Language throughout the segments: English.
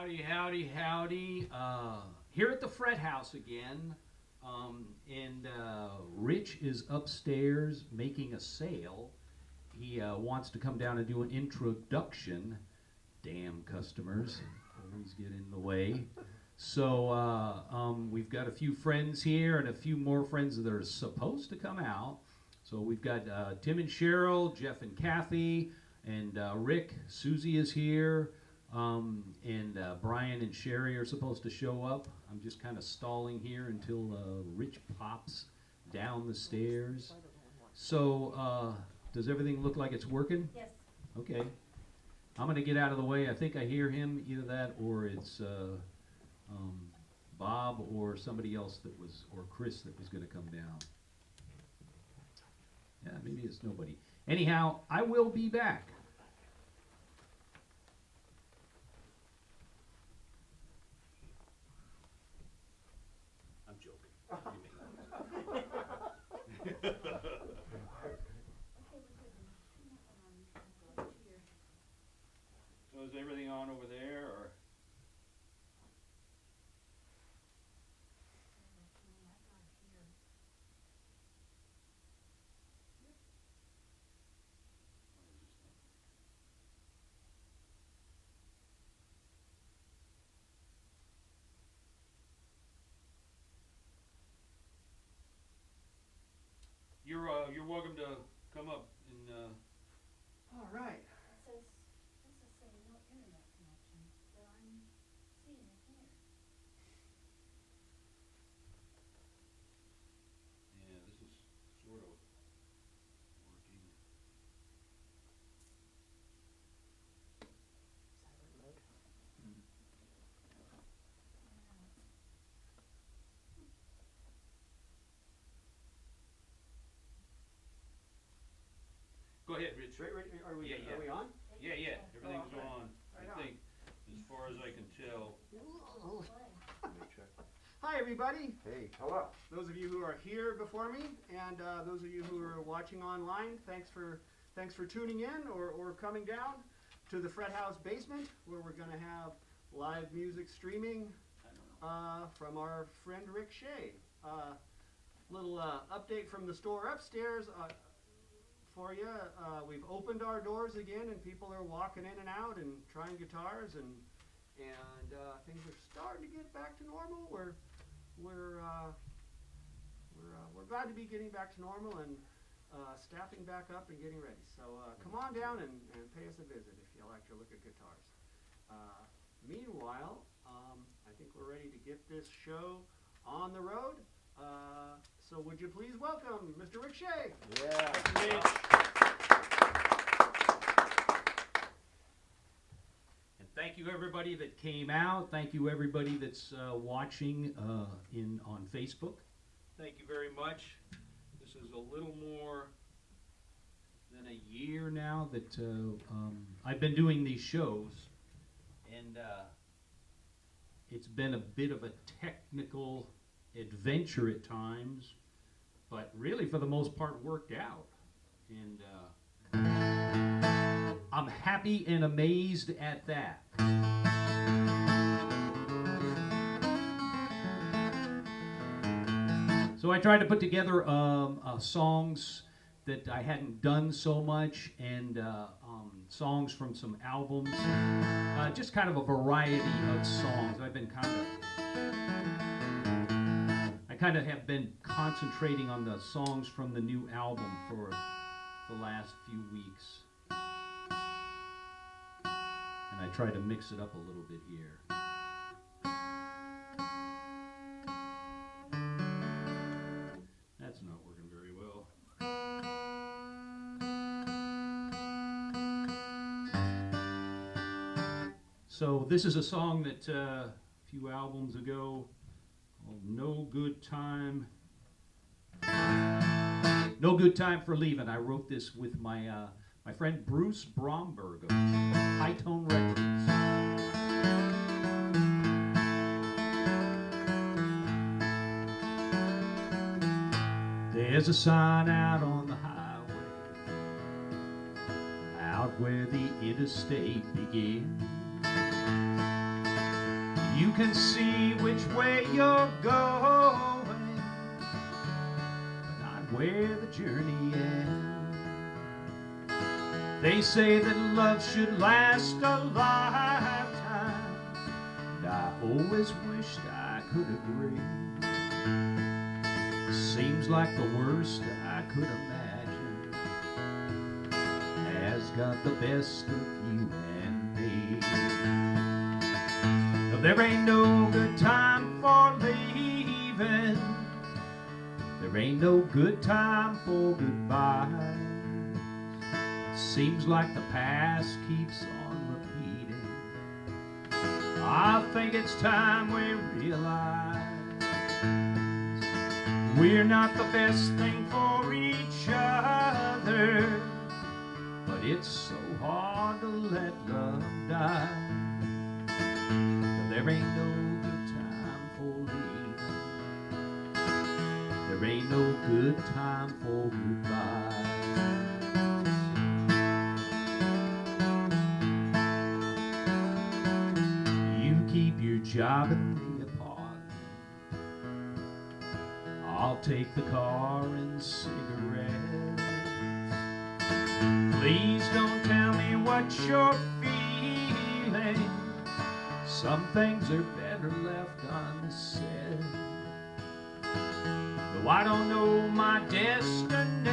Howdy, howdy, howdy. Here at the Fret House again. And Rich is upstairs making a sale. He wants to come down and do an introduction. Damn customers always get in the way. So we've got a few friends here and a few more friends that are supposed to come out. So we've got Tim and Cheryl, Jeff and Kathy, and Rick. Susie is here. And Brian and Sherry are supposed to show up. I'm just kind of stalling here until Rich pops down the stairs. So, does everything look like it's working? Yes. Okay. I'm going to get out of the way. I think I hear him, either that or it's Bob or somebody else that was, or Chris that was going to come down. Yeah, maybe it's nobody. Anyhow, I will be back. So is everything on over there, or? You're welcome to come up and. All right. This is saying no internet connection, but I'm seeing it here. Yeah, this is sort of working. Go ahead, Rich. Are we, Yeah, yeah. are we on? Yeah, everything's okay. on. Right I on. think, as far as I can tell. Hi, everybody. Hey, hello. Those of you who are here before me, and those of you who are watching online, thanks for tuning in or coming down to the Fret House basement, where we're going to have live music streaming from our friend Rick Shea. Little update from the store upstairs. For you, we've opened our doors again, and people are walking in and out and trying guitars, and things are starting to get back to normal. We're glad to be getting back to normal and staffing back up and getting ready. So come on down and pay us a visit if you like to look at guitars. Meanwhile, I think we're ready to get this show on the road. So would you please welcome Mr. Rick Shea. Yeah. And thank you everybody that came out. Thank you everybody that's watching on Facebook. Thank you very much. This is a little more than a year now that I've been doing these shows, and it's been a bit of a technical adventure at times, but really for the most part worked out. And I'm happy and amazed at that. So I tried to put together songs that I hadn't done so much, and songs from some albums, just kind of a variety of songs. I kind of have been concentrating on the songs from the new album for the last few weeks. And I try to mix it up a little bit here. That's not working very well. So this is a song that a few albums ago, No Good Time. No Good Time for Leaving. I wrote this with my friend Bruce Bromberg of High Tone Records. There's a sign out on the highway, out where the interstate begins. You can see which way you're going, but not where the journey ends. They say that love should last a lifetime, and I always wished I could agree. Seems like the worst I could imagine has got the best of you and me. Now, there ain't no good time for leaving. There ain't no good time for goodbye. Seems like the past keeps on repeating. I think it's time we realize we're not the best thing for each other, but it's so hard to let love die. There ain't no good time for leaving. There ain't no good time for goodbye. You keep your job and the apartment. I'll take the car and cigarettes. Please don't tell me what you're feeling. Some things are better left unsaid. Though I don't know my destination,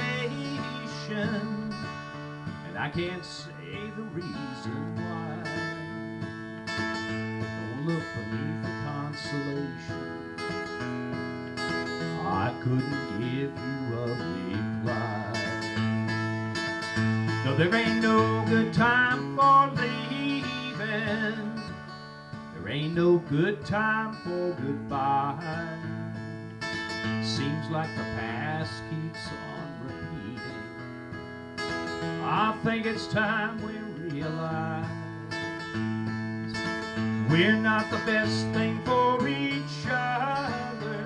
and I can't say the reason why. Don't look for me for consolation. I couldn't give you a reply. No, there ain't no good time for leaving. There ain't no good time for goodbye. Seems like the past keeps on repeating. I think it's time we realize we're not the best thing for each other,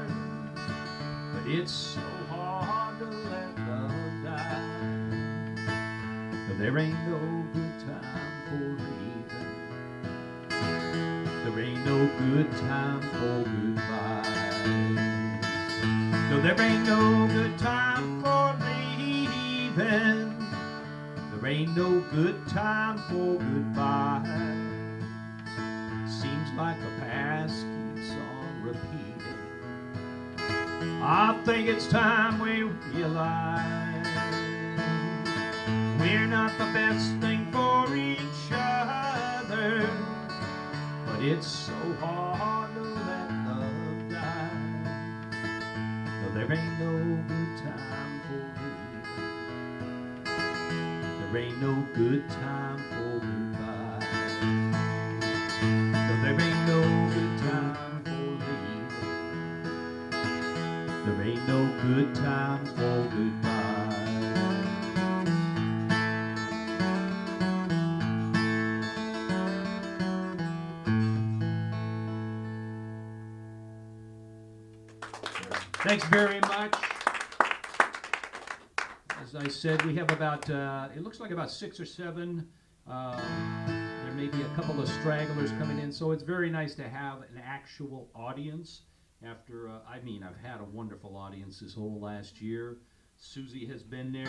but it's so hard to let love die. But there ain't no good time for leaving. There ain't no good time for goodbye. No, there ain't no good time for leaving. There ain't no good time for goodbye. Seems like the past keeps on repeating. I think it's time we realize we're not the best thing for each other, but it's so hard to let love die. No, there ain't no good time for leaving. There ain't no good time for goodbye. No, there ain't no good time for leaving. There ain't no good time for goodbye. Thanks very much. As I said, we have about, it looks like about 6 or 7. There may be a couple of stragglers coming in, so it's very nice to have an actual audience. After, I've had a wonderful audience this whole last year. Susie has been there,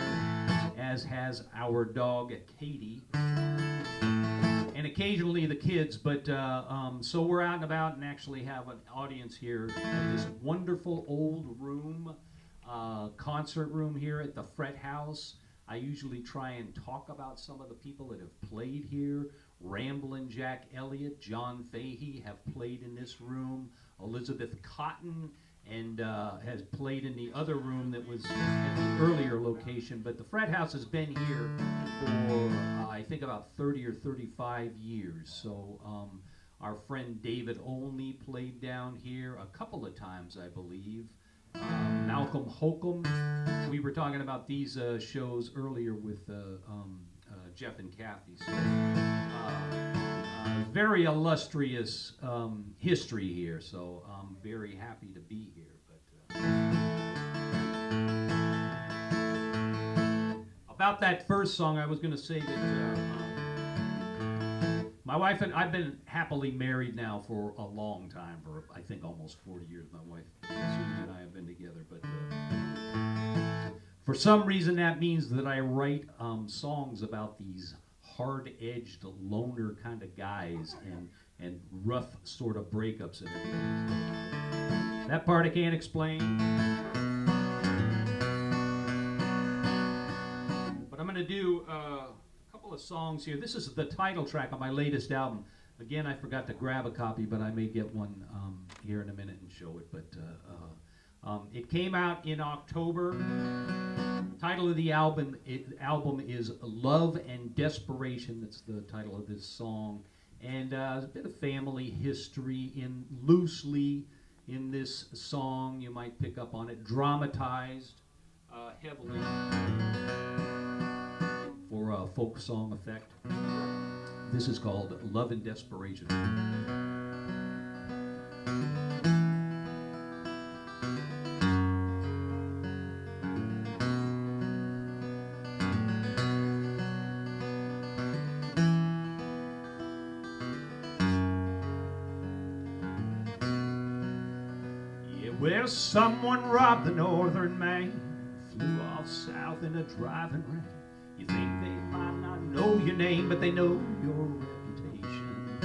as has our dog Katie, and occasionally the kids. But so we're out and about and actually have an audience here in this wonderful old room, concert room here at the Fret House. I usually try and talk about some of the people that have played here. Ramblin' Jack Elliott, John Fahey have played in this room. Elizabeth Cotton and has played in the other room that was at the earlier location. But the Fret House has been here for I think about 30 or 35 years. So our friend David Olney played down here a couple of times, I believe. Malcolm Holcomb. We were talking about these shows earlier with Jeff and Kathy. So, very illustrious history here, so I'm very happy to be here. But about that first song, I was going to say that My wife and I've been happily married now for a long time, for I think almost 40 years. My wife Susie and I have been together, but for some reason that means that I write songs about these hard-edged loner kind of guys and rough sort of breakups and everything. That part I can't explain. But I'm going to do a couple of songs here. This is the title track on my latest album. Again, I forgot to grab a copy, but I may get one here in a minute and show it. But it came out in October. Title of the album is Love and Desperation. That's the title of this song. And there's a bit of family history loosely in this song. You might pick up on it. Dramatized heavily for a folk song effect. This is called Love and Desperation. Well, someone robbed the northern Maine, flew off south in a driving rain. You think they might not know your name, but they know your reputation.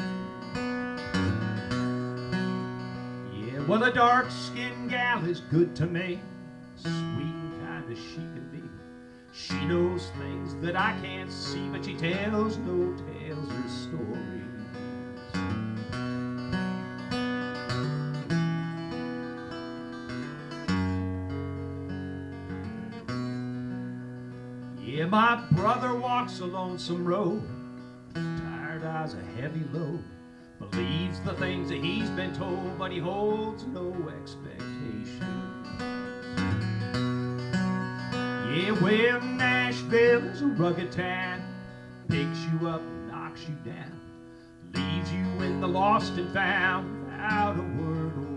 Yeah, well, a dark-skinned gal is good to me, sweet and kind as she can be. She knows things that I can't see, but she tells no tales or stories. Yeah, my brother walks a lonesome road, tired eyes a heavy load, believes the things that he's been told, but he holds no expectations. Yeah, well, Nashville is a rugged town, picks you up, knocks you down, leaves you in the lost and found without a word of warning.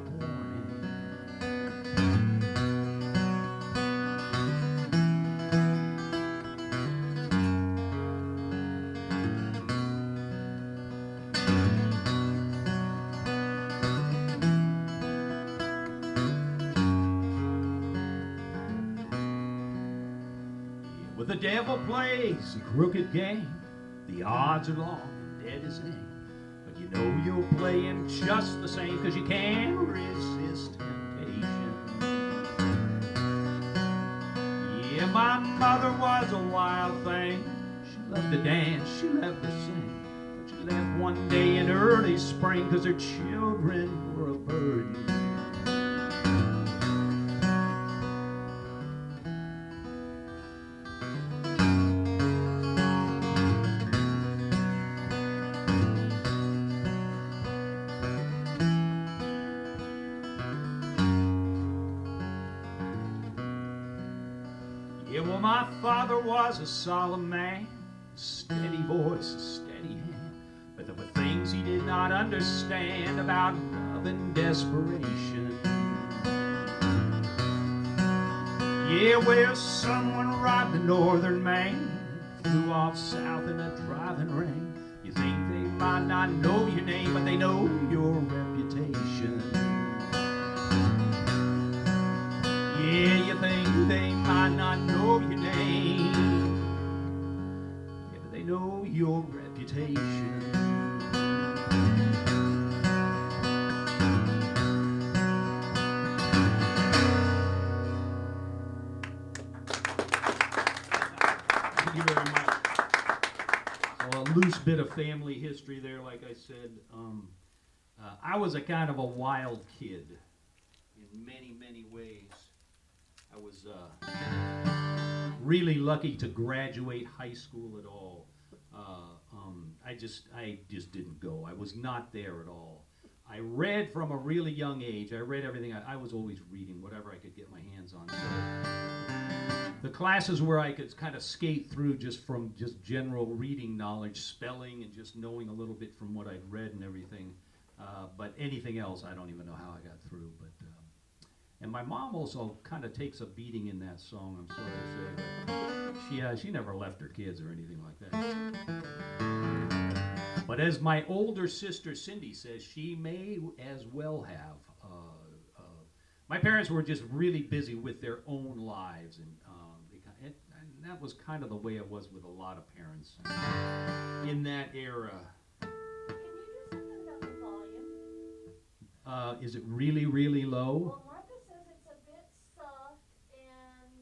The devil plays a crooked game. The odds are long and dead as name. But you know you'll play him just the same, 'cause you can't resist temptation. Yeah, my mother was a wild thing. She loved to dance, she loved to sing. But she left one day in early spring 'cause her children were a burden. Yeah, well, my father was a solemn man, steady voice, a steady hand. But there were things he did not understand about love and desperation. Yeah, well, someone robbed the northern Maine, flew off south in a driving rain. You think they might not know your name, but they know your reputation. Yeah, you think they might not know your name, yeah, but they know your reputation. Thank you very much. So a loose bit of family history there, like I said. I was a kind of a wild kid in many, many ways. I was really lucky to graduate high school at all. I just didn't go. I was not there at all. I read from a really young age. I read everything. I was always reading whatever I could get my hands on. So the classes where I could kind of skate through just from just general reading knowledge, spelling, and just knowing a little bit from what I'd read and everything. But anything else, I don't even know how I got through. And my mom also kind of takes a beating in that song, I'm sorry to say. But she never left her kids or anything like that. But as my older sister Cindy says, she may as well have. My parents were just really busy with their own lives, and and that was kind of the way it was with a lot of parents in that era. Can you do something about the volume? Is it really, really low? Well, Martha says it's a bit soft, and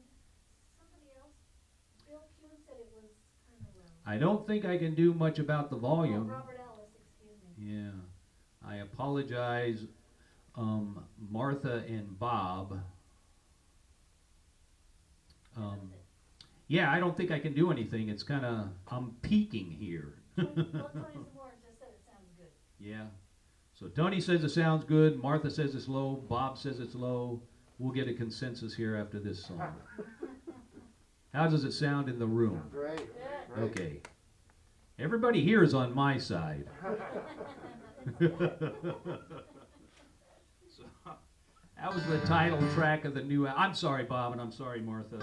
somebody else, Bill Kuhn said it was kind of low. I don't think I can do much about the volume. Oh, Robert Ellis, excuse me. Yeah, I apologize, Martha and Bob. Yeah, I don't think I can do anything. It's kind of, I'm peaking here. Well, Tony Zamora just said it sounds good. Yeah. So Tony says it sounds good. Martha says it's low. Bob says it's low. We'll get a consensus here after this song. How does it sound in the room? Great. Good. Okay. Everybody here is on my side. So, that was the title track of the new. I'm sorry, Bob, and I'm sorry, Martha.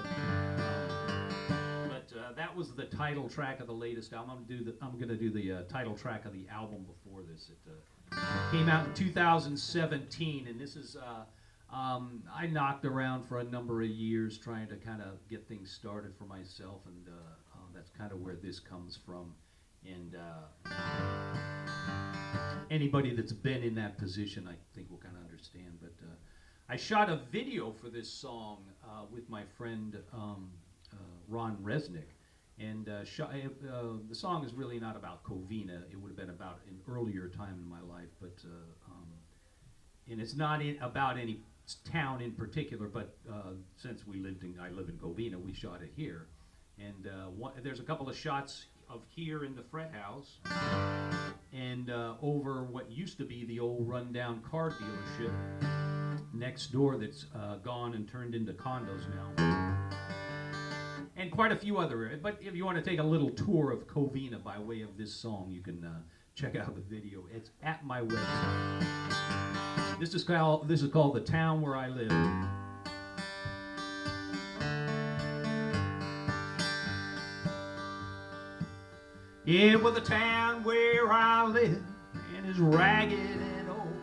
But that was the title track of the latest album. I'm gonna do the title track of the album before this. It came out in 2017, and this is. I knocked around for a number of years trying to kind of get things started for myself, and that's kind of where this comes from. And anybody that's been in that position, I think, will kind of understand. But I shot a video for this song with my friend Ron Resnick, and the song is really not about Covina. It would have been about an earlier time in my life, but and it's not about any town in particular. But since I live in Covina, we shot it here, and there's a couple of shots of here in the Fret House, and over what used to be the old rundown car dealership next door that's gone and turned into condos now. And quite a few other, but if you want to take a little tour of Covina by way of this song, you can check out the video. It's at my website. This is called The Town Where I Live. Yeah, well, the town where I live and is ragged and old,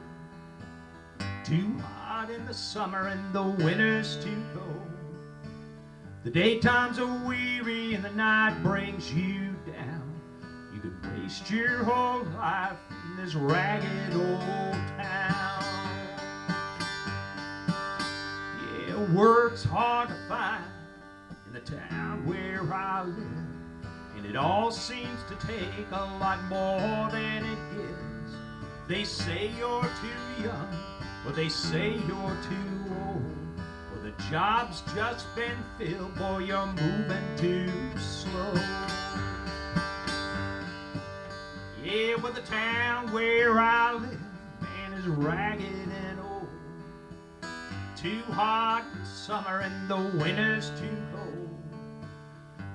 too hot in the summer and the winter's too cold. The daytimes are weary and the night brings you down. You could waste your whole life in this ragged old town. Yeah, work's hard to find in the town where I live, and it all seems to take a lot more than it gives. They say you're too young, or they say you're too old. Well, the job's just been filled, boy, you're moving too slow. Yeah, well, the town where I live, man, is ragged and old. Too hot in summer and the winter's too cold.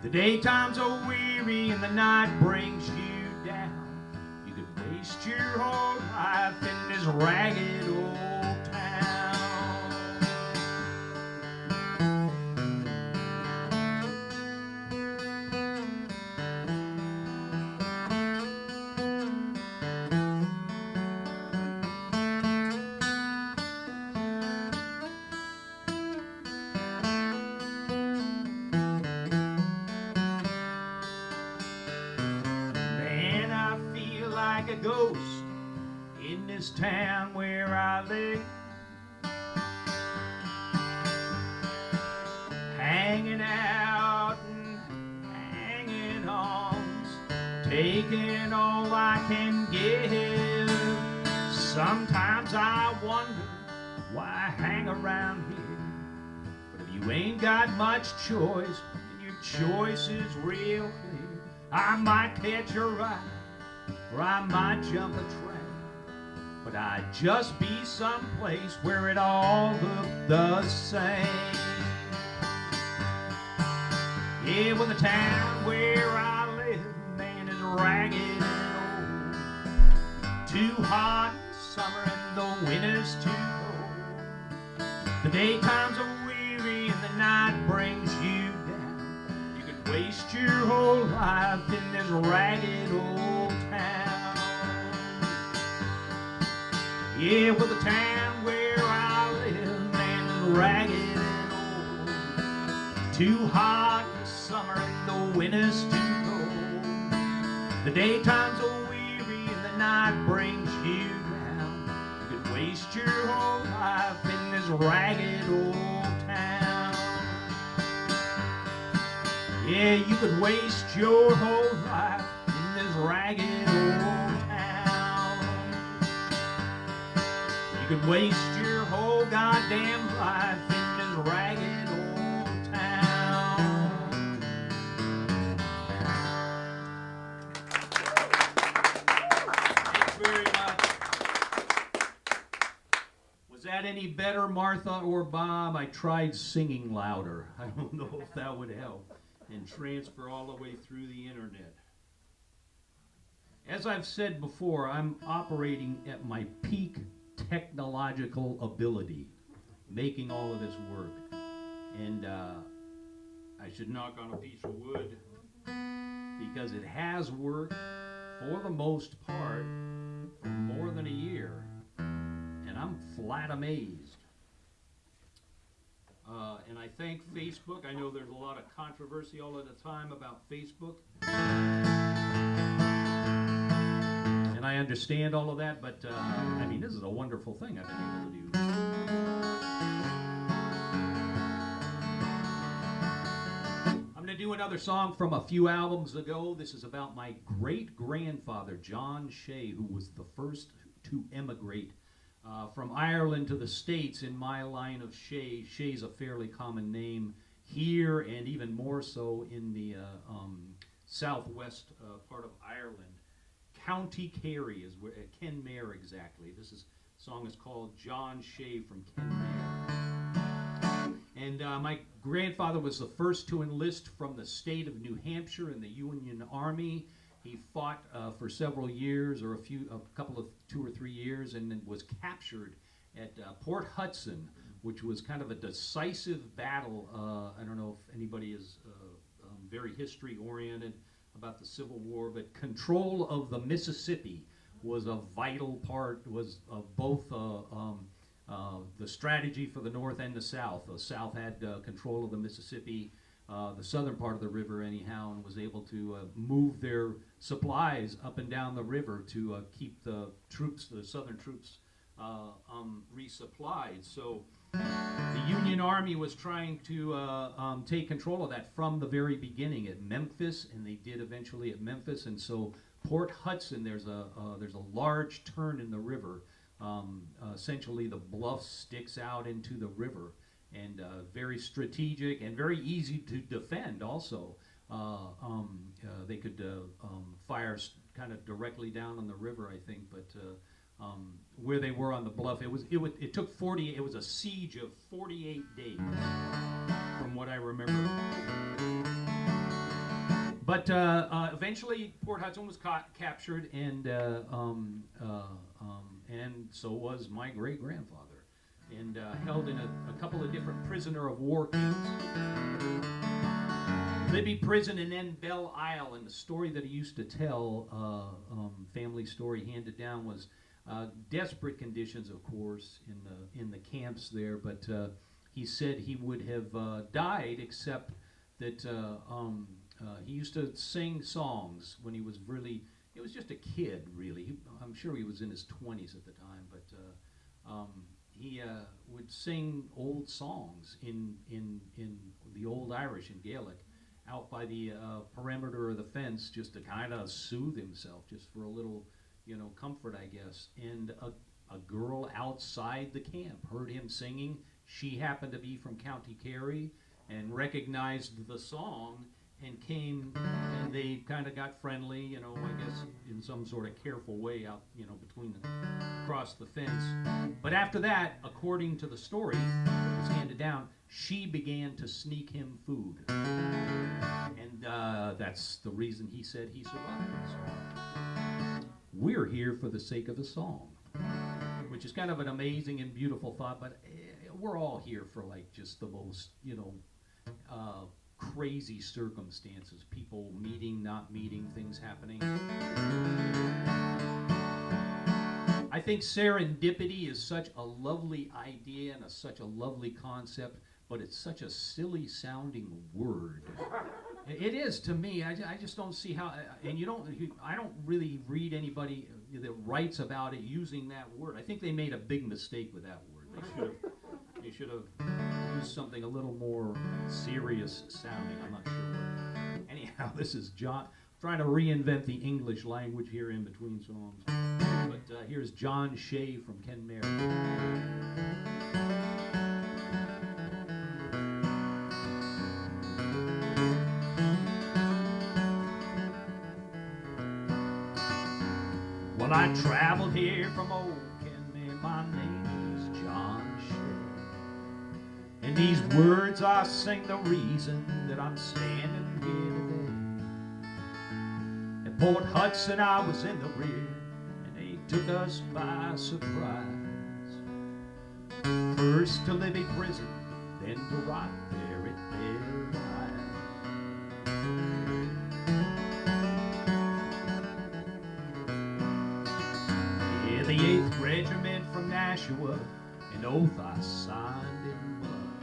The daytimes are weary and the night brings you down. You could waste your whole life in this ragged old town. Like a ghost in this town where I live, hanging out and hanging on, taking all I can give. Sometimes I wonder why I hang around here, but if you ain't got much choice and your choice is real clear, I might catch a ride or I might jump a train, but I'd just be someplace where it all looked the same. Yeah, well, the town where I live, man, is ragged and old. Too hot in summer and the winter's too cold. The daytimes are weary and the night brings you down. You could waste your whole life in this ragged old town. Yeah, well, the town where I live, man, ragged and old. Too hot in summer and the winter's too cold. The daytime's so weary and the night brings you down. You could waste your whole life in this ragged old town. Yeah, you could waste your whole life in this ragged old town. You could waste your whole goddamn life in this ragged old town. Thanks very much. Was that any better, Martha or Bob? I tried singing louder. I don't know if that would help and transfer all the way through the internet. As I've said before, I'm operating at my peak technological ability, making all of this work. And I should knock on a piece of wood because it has worked for the most part for more than a year. And I'm flat amazed. And I thank Facebook. I know there's a lot of controversy all of the time about Facebook. And I understand all of that, but I mean, this is a wonderful thing I've been able to do. I'm going to do another song from a few albums ago. This is about my great-grandfather, John Shea, who was the first to emigrate from Ireland to the States in my line of Shea. Shea's a fairly common name here and even more so in the southwest part of Ireland. County Kerry is where, Kenmare exactly. This song is called John Shea from Kenmare. And my grandfather was the first to enlist from the state of New Hampshire in the Union Army. He fought for several years, or a couple of 2 or 3 years, and then was captured at Port Hudson, which was kind of a decisive battle. I don't know if anybody is very history-oriented about the Civil War, but control of the Mississippi was a vital part, was of both the strategy for the North and the South. The South had control of the Mississippi, the southern part of the river anyhow, and was able to move their supplies up and down the river to keep the troops, the southern troops, resupplied. So the Union Army was trying to take control of that from the very beginning at Memphis, and they did eventually at Memphis. And so Port Hudson, there's a large turn in the river. Essentially, the bluff sticks out into the river, and very strategic and very easy to defend. Also, they could fire kind of directly down on the river, I think, but. Where they were on the bluff, it took 40. It was a siege of 48 days, from what I remember. But eventually, Port Hudson was captured, and so was my great grandfather, and held in a couple of different prisoner of war camps. Libby Prison and then Belle Isle. And the story that he used to tell, family story handed down, was desperate conditions, of course, in the camps there. But he said he would have died, except that he used to sing songs when he was just a kid, really. I'm sure he was in his 20s at the time, but he would sing old songs in the Old Irish, in Gaelic, out by the perimeter of the fence, just to kind of soothe himself, just for a little, comfort, I guess. And a girl outside the camp heard him singing. She happened to be from County Kerry and recognized the song and came, and they kind of got friendly, I guess in some sort of careful way out, across the fence. But after that, according to the story that was handed down, she began to sneak him food. And that's the reason he said he survived. So we're here for the sake of the song, which is kind of an amazing and beautiful thought, but we're all here for just the most, crazy circumstances, people meeting, not meeting, things happening. I think serendipity is such a lovely idea and such a lovely concept, but it's such a silly sounding word. It is to me. I just don't see how. And I don't really read anybody that writes about it using that word. I think they made a big mistake with that word. They should have used something a little more serious sounding. I'm not sure. Anyhow, this is John trying to reinvent the English language here in between songs. But here's John Shea from Ken Mary. Well, I traveled here from old Kenmare. My name is John Shea. And these words I sing the reason that I'm standing here today. At Port Hudson I was in the rear, and they took us by surprise. First to Libby Prison, then to rot there at their the 8th Regiment from Nashua, an oath I signed in blood,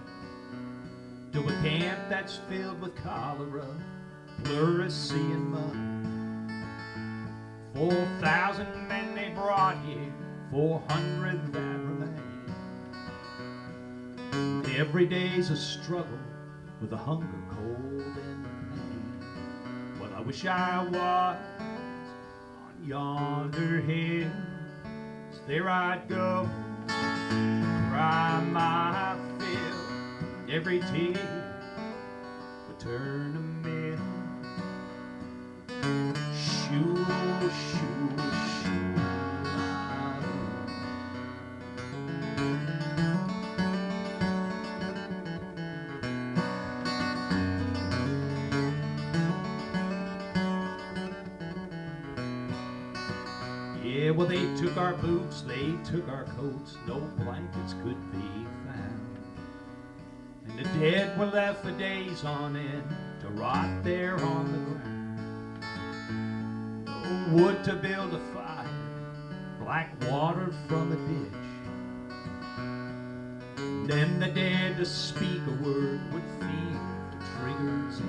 to a camp that's filled with cholera, pleurisy and mud. 4,000 men they brought here, 400 that remain. Every day's a struggle with the hunger, cold, and pain. Well, I wish I was on yonder hill. There I'd go, cry my fill. Every tear would turn a mill. Shoo, shoo, shoo. Yeah, well, they took our boots, they took our coats, no blankets could be found. And the dead were left for days on end to rot there on the ground. No wood to build a fire, black water from a ditch. Then the dead to speak a word would feel the trigger's itch.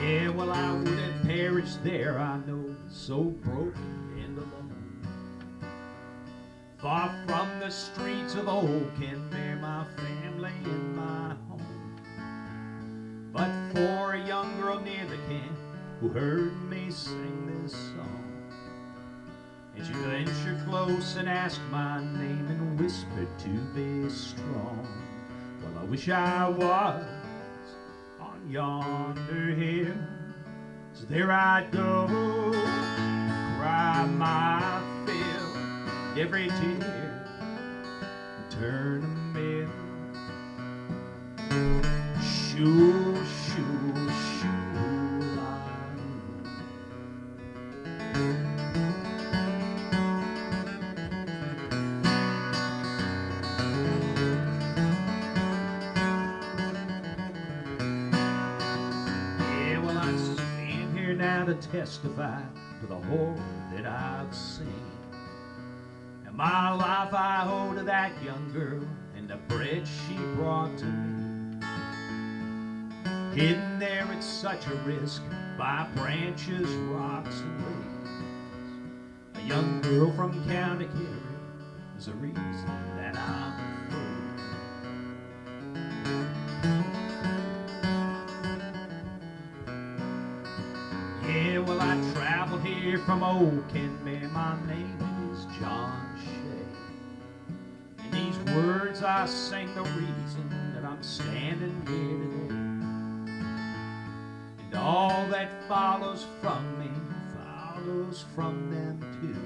Yeah, well, I would have perished there, I know, so broken and alone. Far from the streets of old Kenmare, my family and my home. But for a young girl near the camp who heard me sing this song, and she ventured close and asked my name and whispered to be strong. Well, I wish I was on yonder hill, so there I'd go, cry my fill. Every tear would turn a mill. Shoo, shoo, shoo, yeah, well, I stand here now to testify to the horror that I've seen. And my life I owe to that young girl and the bread she brought to me. Hidden there at such a risk by branches, rocks, and leaves. A young girl from County Kerry is the reason that I'm free. Yeah, well, I traveled here from old Kenmare. My name is John Shea. And these words I sing the reason that I'm standing here today. And all that follows from me follows from them too.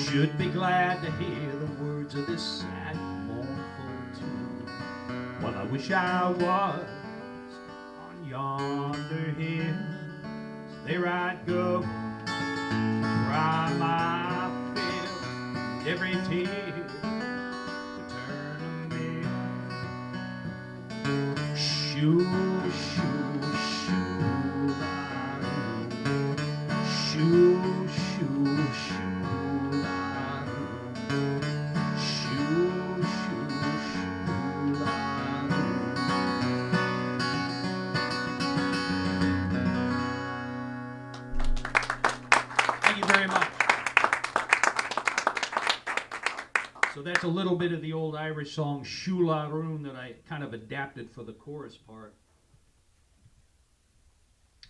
Should be glad to hear the words of this sad, mournful tune. Well, I wish I was on yonder hill, so there I'd go, cry my fill. Every tear would turn a mill. Shoo, Thank you very much. So that's a little bit of the old Irish song Shularoon that I kind of adapted for the chorus part.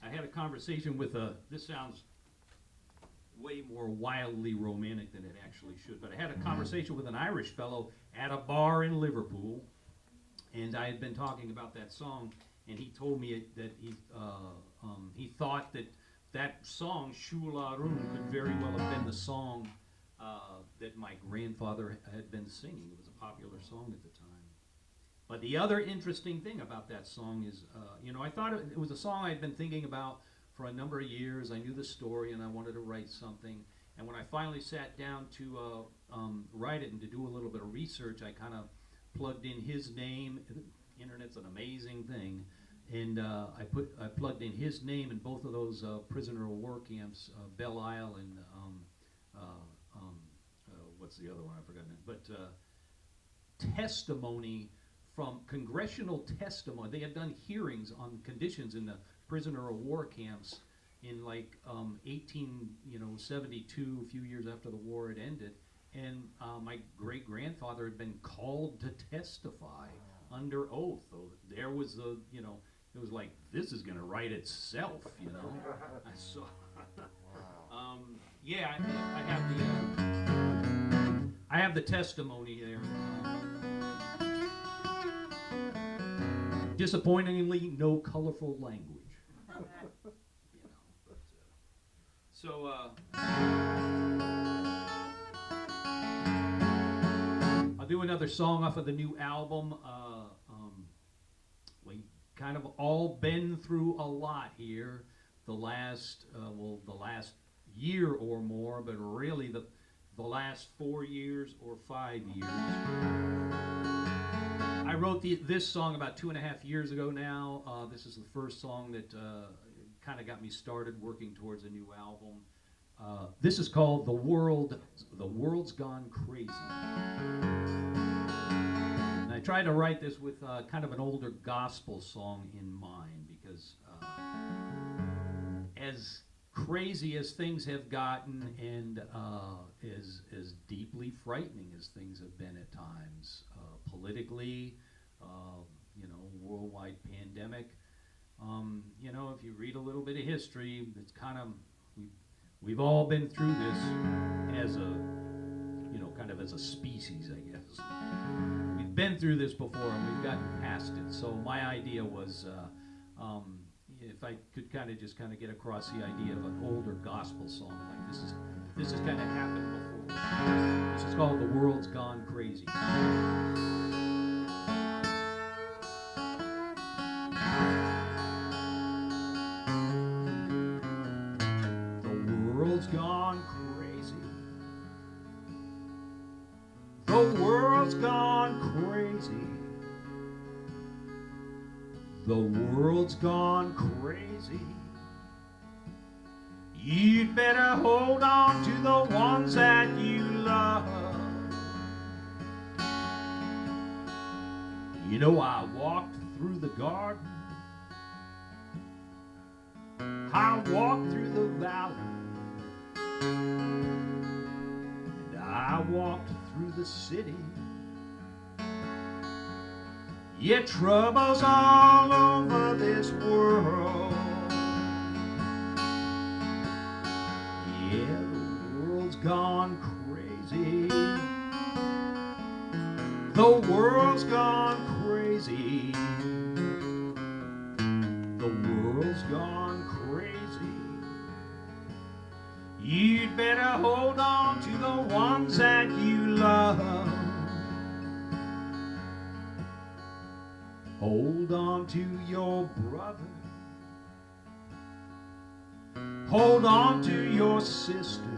I had a conversation with this sounds way more wildly romantic than it actually should, but I had a conversation with an Irish fellow at a bar in Liverpool, and I had been talking about that song, and he told me that he thought that song Shularoon could very well have been the song that my grandfather had been singing. It was a popular song at the time. But the other interesting thing about that song is, I thought it was a song I'd been thinking about for a number of years. I knew the story and I wanted to write something. And when I finally sat down to write it and to do a little bit of research, I kind of plugged in his name. The internet's an amazing thing. And I plugged in his name in both of those prisoner of war camps, Belle Isle and what's the other one? I've forgotten it. But testimony from congressional testimony. They had done hearings on conditions in the prisoner of war camps in 1872, a few years after the war had ended. And my great grandfather had been called to testify under oath. So there was it was like, this is going to write itself, I saw. Yeah, I have the testimony there. Disappointingly, no colorful language. So I'll do another song off of the new album. We kind of all been through a lot here the last year or more, but really the last 4 years or 5 years. I wrote this song about 2.5 years ago now. This is the first song that kind of got me started working towards a new album. This is called The World's Gone Crazy. And I tried to write this with kind of an older gospel song in mind, because as crazy as things have gotten, and as deeply frightening as things have been at times, politically, worldwide pandemic. If you read a little bit of history, it's kind of we've all been through this as a kind of as a species, I guess. We've been through this before and we've gotten past it. So my idea was, if I could kind of get across the idea of an older gospel song, like this has kind of happened before. This is called The World's Gone Crazy. The world's gone crazy. The world's gone crazy. The world's gone crazy. You'd better hold on to the ones that you love. I walked through the garden. I walked through the valley. And I walked through the city. Yeah, trouble's all over this world. Yeah, the world's gone crazy. The world's gone crazy. The world's gone crazy. You'd better hold on to the ones that you love. Hold on to your brother. Hold on to your sister.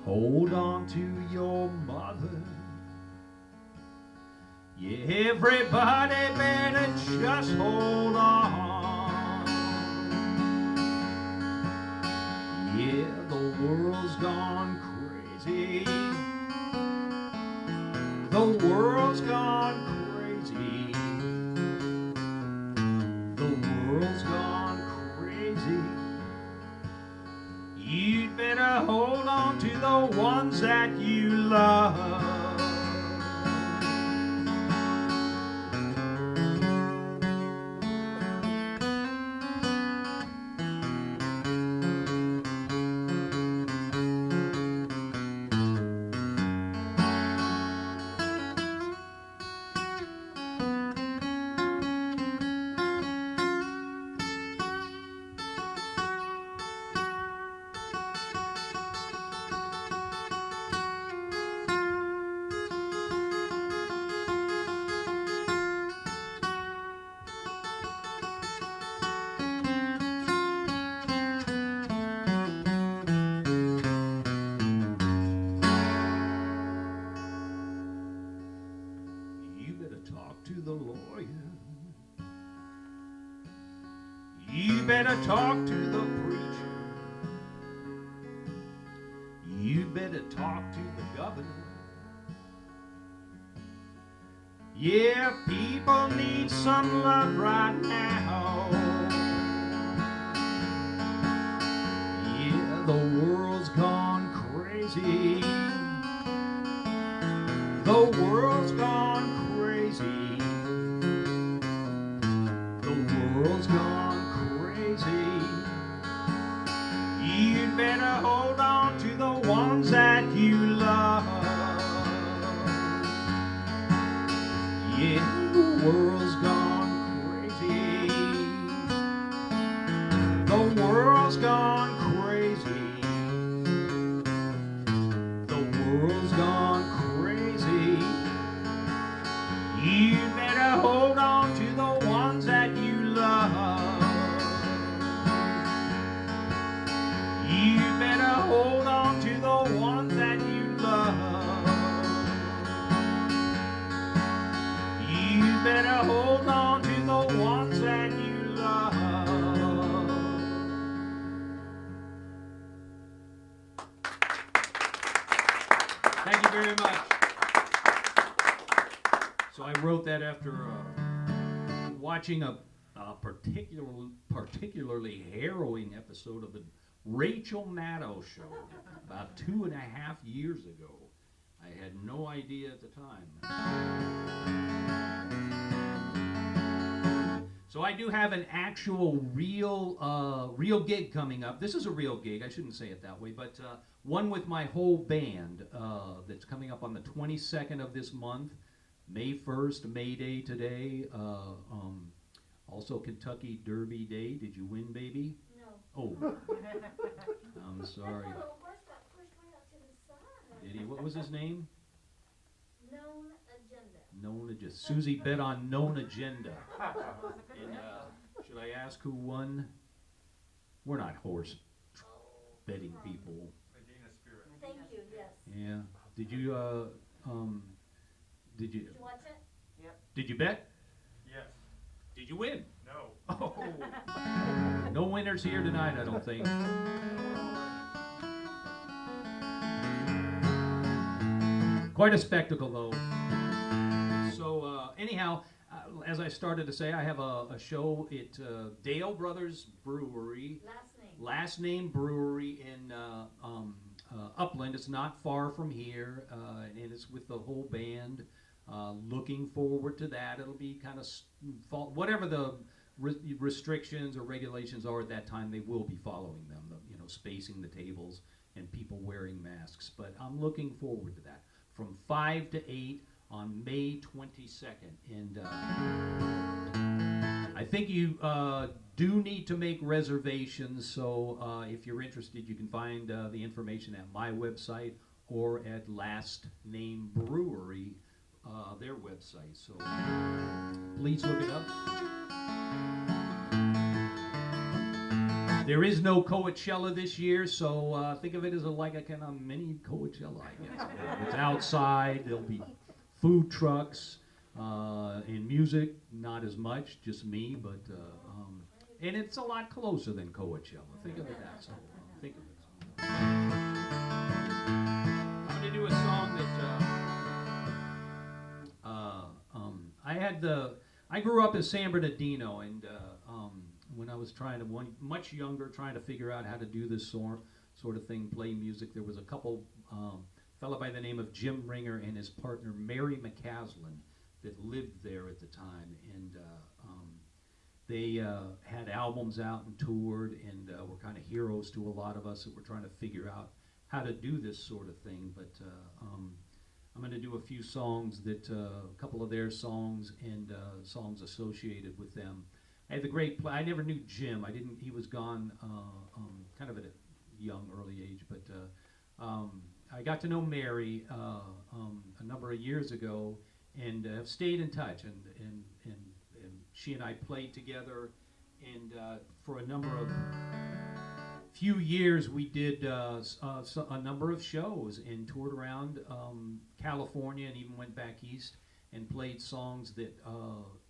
Hold on to your mother. Yeah, everybody better just hold on. Yeah, the world's gone crazy. The world's gone crazy. The world's gone crazy. You'd better hold on to the ones that you love. You better talk to the lawyer. You better talk to the preacher. You better talk to the governor. Yeah, people need some love right now. Yeah, the world's gone crazy. The world's gone crazy. The world's gone crazy. You'd better hold on to the ones that you love. Yeah, the world's gone crazy. The world's gone crazy. The world's gone crazy. You better hold on to the ones that you love. You better hold on to the ones that you love. You better hold on to the ones that you love. Thank you very much. So I wrote that after watching a particularly harrowing episode of the Rachel Maddow show about 2.5 years ago. I had no idea at the time. So I do have an actual real gig coming up. This is a real gig. I shouldn't say it that way, but one with my whole band that's coming up on the 22nd of this month. May 1st, May Day today. Also Kentucky Derby Day. Did you win, baby? No. Oh, I'm sorry. That little horse got pushed way out to the side. Did he? What was his name? Known agenda. Known Agenda. Susie bet on Known Agenda. And should I ask who won? We're not horse betting people. Thank you, yes. Yeah. Did you Did you watch it? did you bet? Yes. Did you win? No. Oh. No winners here tonight, I don't think. Quite a spectacle, though. So, anyhow, as I started to say, I have a show at Dale Brothers Brewery. Last name. Brewery in Upland. It's not far from here, and it's with the whole band. Looking forward to that. It'll be kind of whatever the restrictions or regulations are at that time. They will be following them. Spacing the tables and people wearing masks. But I'm looking forward to that. From 5 to 8 on May 22nd, and I think you do need to make reservations. So if you're interested, you can find the information at my website or at Last Name Brewery. Their website, so please look it up. There is no Coachella this year, so think of it as like a kind of mini Coachella, I guess. It's outside. There'll be food trucks. In music, not as much, just me, but and it's a lot closer than Coachella. Think of it that so. Think of it. I'm going to do a song that I grew up in San Bernardino, and when I was much younger, trying to figure out how to do this sort of thing, play music, there was a couple fella by the name of Jim Ringer and his partner Mary McCaslin that lived there at the time, and they had albums out and toured, and were kind of heroes to a lot of us that were trying to figure out how to do this sort of thing. But I'm going to do a few songs a couple of their songs and songs associated with them. I had the great I never knew Jim. He was gone kind of at a young, early age, but I got to know Mary a number of years ago, and have stayed in touch, and she and I played together, and for a few years we did a number of shows and toured around California, and even went back east and played songs that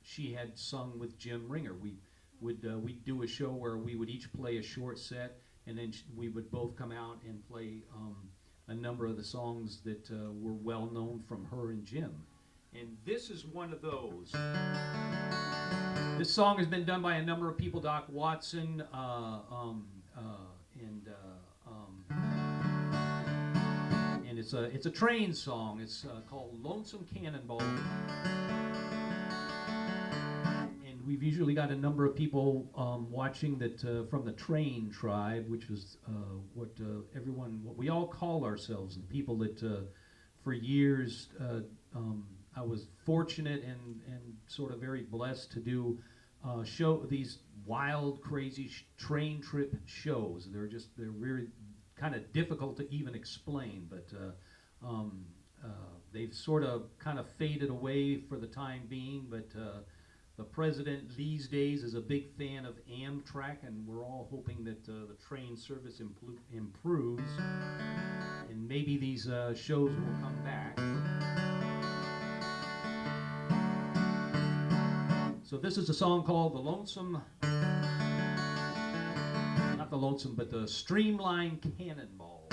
she had sung with Jim Ringer. We'd do a show where we would each play a short set, and then we would both come out and play a number of the songs that were well known from her and Jim. And this is one of those. This song has been done by a number of people, Doc Watson, and it's a train song. It's called Lonesome Cannonball. And we've usually got a number of people watching that from the Train tribe, which is what we all call ourselves, the people that for years I was fortunate and sort of very blessed to do these wild, crazy train trip shows. They're really kind of difficult to even explain, but they've sort of kind of faded away for the time being. But the president these days is a big fan of Amtrak, and we're all hoping that the train service improves, and maybe these shows will come back. So this is a song called the Streamline Cannonball.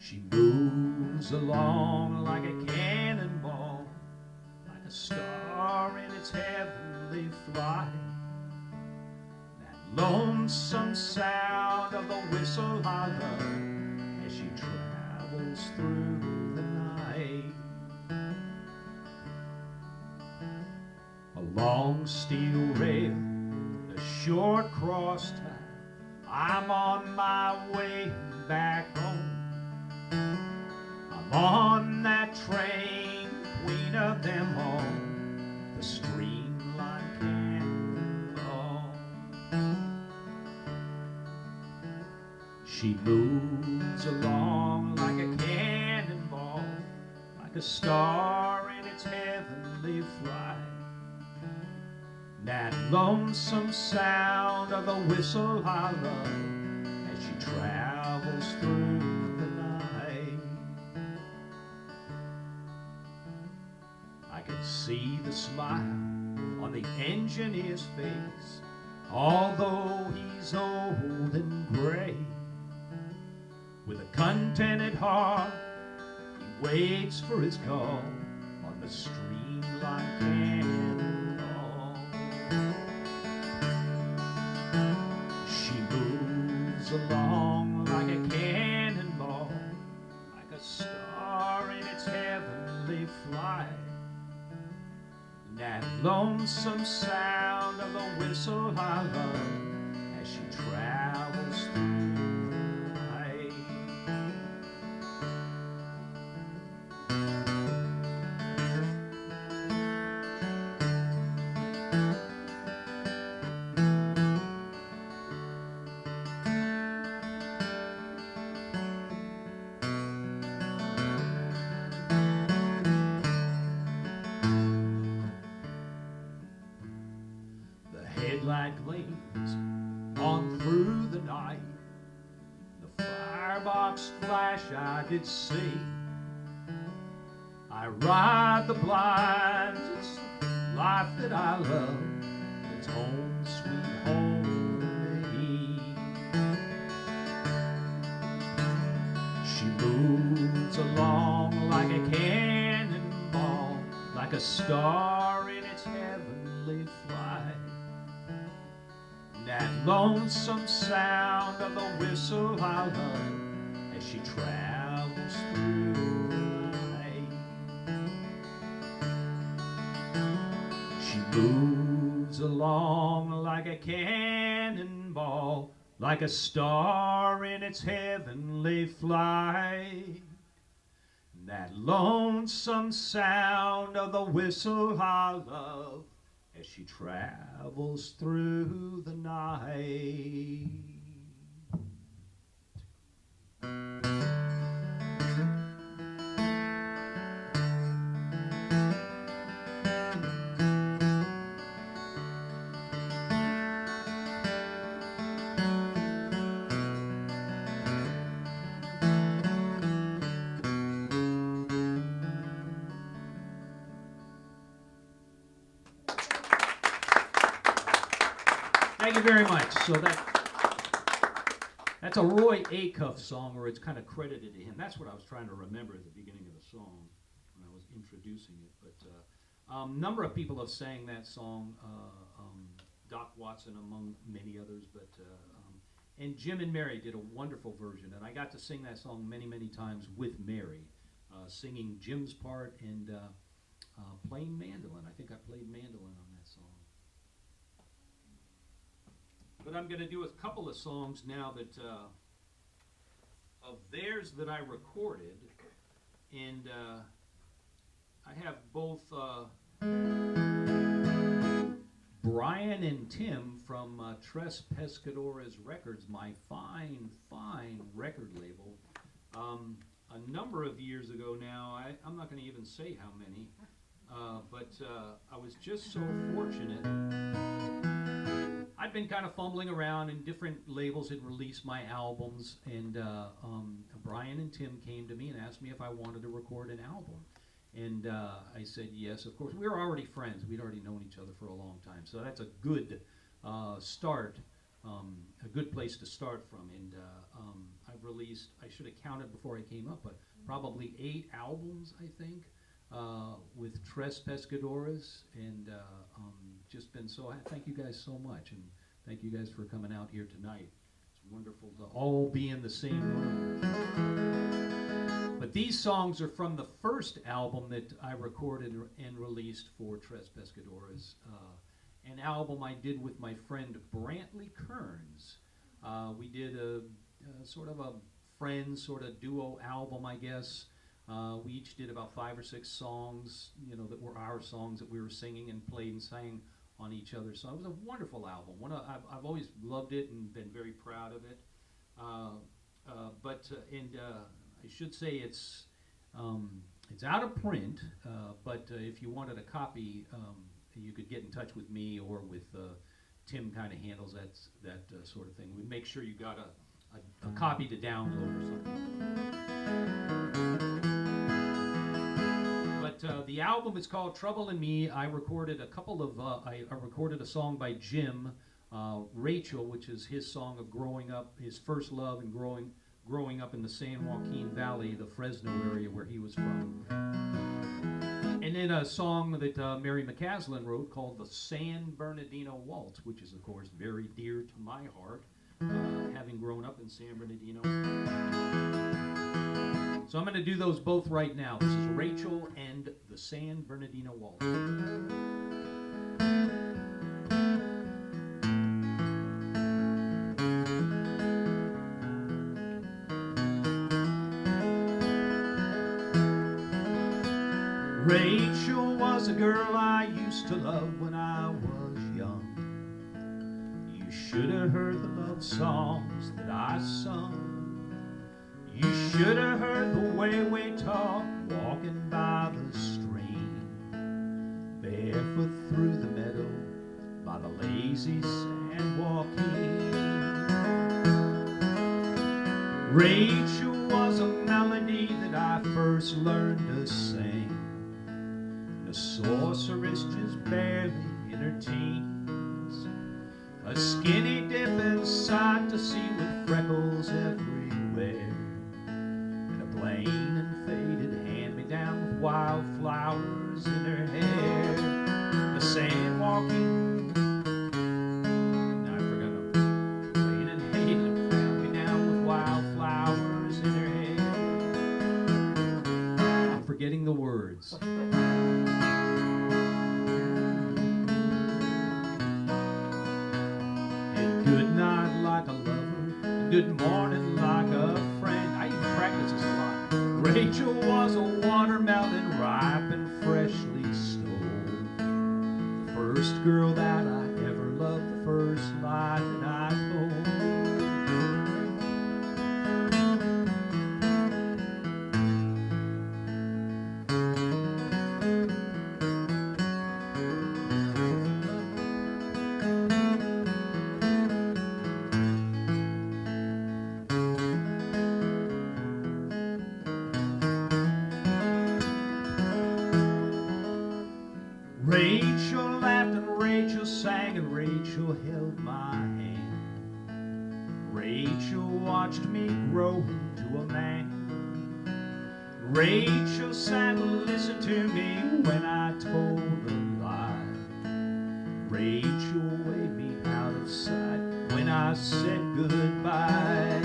She moves along like a cannonball, like a star in its heavenly flight. That lonesome sound of the whistle I love as she travels through the night. A long steel rail, a short cross tie, I'm on my way back home. I'm on that train, queen of them all, the streamline cannonball. She moves along like a cannonball, like a star in its heavenly flight. That lonesome sound of the whistle I love as she travels through the night. I can see the smile on the engineer's face, although he's old and gray. With a contented heart, he waits for his call on the streamline cannonball. She moves along like a cannonball, like a star in its heavenly flight. That lonesome sound of the whistle I love as she travels through the night. light gleams on through the night. The firebox flash I did see. I ride the blinds, it's life that I love. It's home, sweet home to me. She moves along like a cannonball, like a star in its heavenly flight. That lonesome sound of the whistle I love as she travels through the night. She moves along like a cannonball, like a star in its heavenly flight. That lonesome sound of the whistle I love as she travels through the night. Thank you very much. So that's a Roy Acuff song, or it's kind of credited to him. That's what I was trying to remember at the beginning of the song when I was introducing it. But number of people have sang that song, Doc Watson among many others. But and Jim and Mary did a wonderful version, and I got to sing that song many, many times with Mary, singing Jim's part and playing mandolin. I think I played mandolin on that song. But I'm going to do a couple of songs now that of theirs that I recorded, and I have both Brian and Tim from Tres Pescadores Records, my fine, fine record label. A number of years ago now, I'm not going to even say how many, but I was just so fortunate. I'd been kind of fumbling around, and different labels had released my albums, and Brian and Tim came to me and asked me if I wanted to record an album. And I said yes, of course. We were already friends. We'd already known each other for a long time. So that's a good start, a good place to start from. And I've released, I should have counted before I came up, but probably 8 albums, I think, with Tres Pescadores. And just been so, thank you guys so much. And thank you guys for coming out here tonight. It's wonderful to all be in the same room. But these songs are from the first album that I recorded and released for Tres Pescadores, an album I did with my friend Brantley Kearns. We did a sort of a friends sort of duo album, I guess. We each did about 5 or 6 songs, you know, that were our songs that we were singing and played and sang on each other. So it was a wonderful album. I've always loved it and been very proud of it. I should say it's out of print, but if you wanted a copy, you could get in touch with me or with Tim. Kind of handles that sort of thing. We'd make sure you got a copy to download or something. But the album is called Trouble in Me. I recorded a couple of I recorded a song by Jim, Rachel, which is his song of growing up, his first love and growing up in the San Joaquin Valley, the Fresno area where he was from. And then a song that Mary McCaslin wrote called the San Bernardino Waltz, which is, of course, very dear to my heart, having grown up in San Bernardino. So I'm going to do those both right now. This is Rachel and the San Bernardino Waltz. Rachel was a girl I used to love when I was young. You should have heard the love songs that I sung. You should have heard the way we talked walking by the stream, barefoot through the meadow by the lazy sea. Rachel was a melody that I first learned to sing. The sorceress just barely in her teens, a skinny dip inside to see with freckles everywhere, and a plain and faded hand-me-down with wildflowers in her hair. The sand walking, no, I forgot no, plain and faded hand-me-down with wildflowers in her hair. I'm forgetting the words. Good night like a lover, good morning like a friend. I even practice this a lot. Rachel was a watermelon ripe and freshly stole. The first girl that I ever loved, the first lie that I told. Rachel laughed and Rachel sang and Rachel held my hand. Rachel watched me grow into a man. Rachel sat and listened to me when I told a lie. Rachel waved me out of sight when I said goodbye.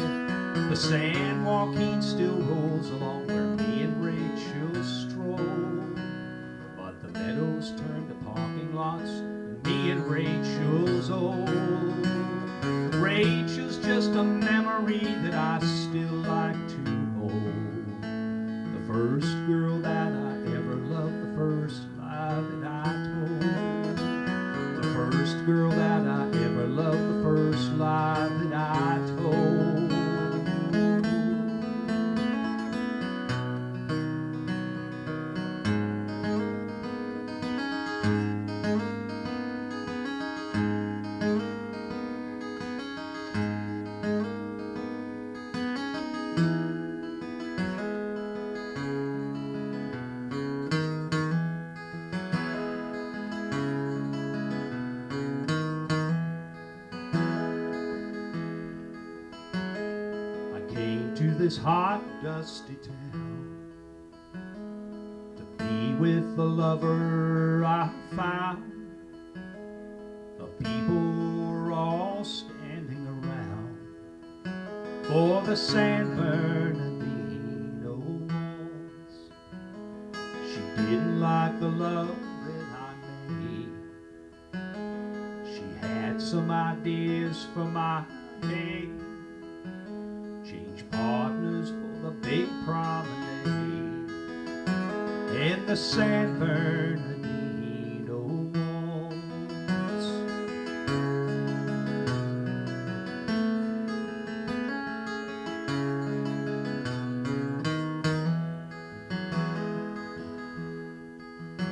The San Joaquin still rolls along where me and Rachel stroll, but the meadows turn to parking lots, and me and Rachel's old. Rachel's just a memory that I still like to hold. The first girl that I ever loved, the first lie that I told. The first girl that I ever loved, the first lie that I told. To this hot, dusty town to be with the lover I found. The people were all standing around for the San Bernardino waltz. She didn't like the love that I made. She had some ideas for my day. Change partners for the big promenade in the San Bernardino waltz.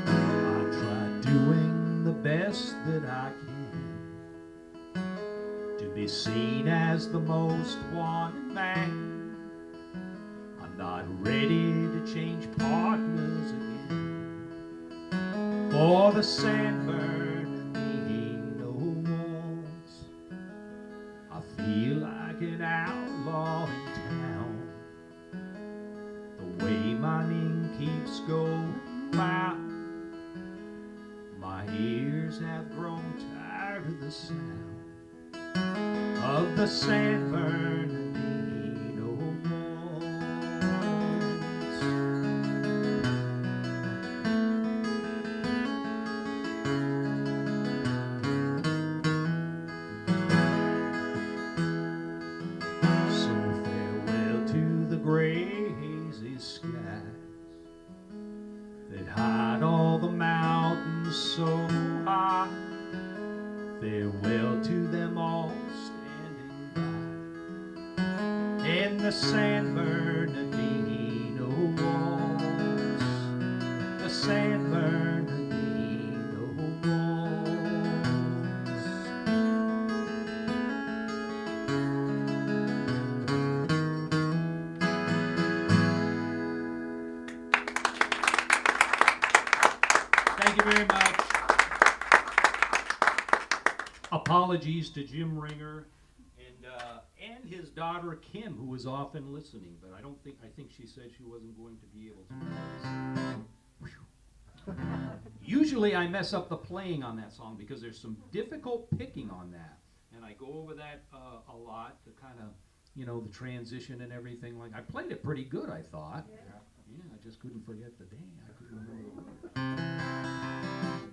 I tried doing the best that I can to be seen as the most wanted man. I'm not ready to change partners again for the San Bernardino waltz. I feel like an outlaw in town, the way my name keeps going round. My ears have grown tired of the sound of the San Bernardino waltz. So farewell to the gray, hazy skies that hide all the mountains so high. Farewell to them all in the San Bernardino waltz, the San Bernardino waltz. Thank you very much. Apologies to Jim Ringer and his daughter Kim, who was often listening, but I think she said she wasn't going to be able to. Usually I mess up the playing on that song because there's some difficult picking on that, and I go over that a lot to kind of, the transition and everything. Like, I played it pretty good, I thought. Yeah, I just couldn't forget the day. I couldn't remember the word.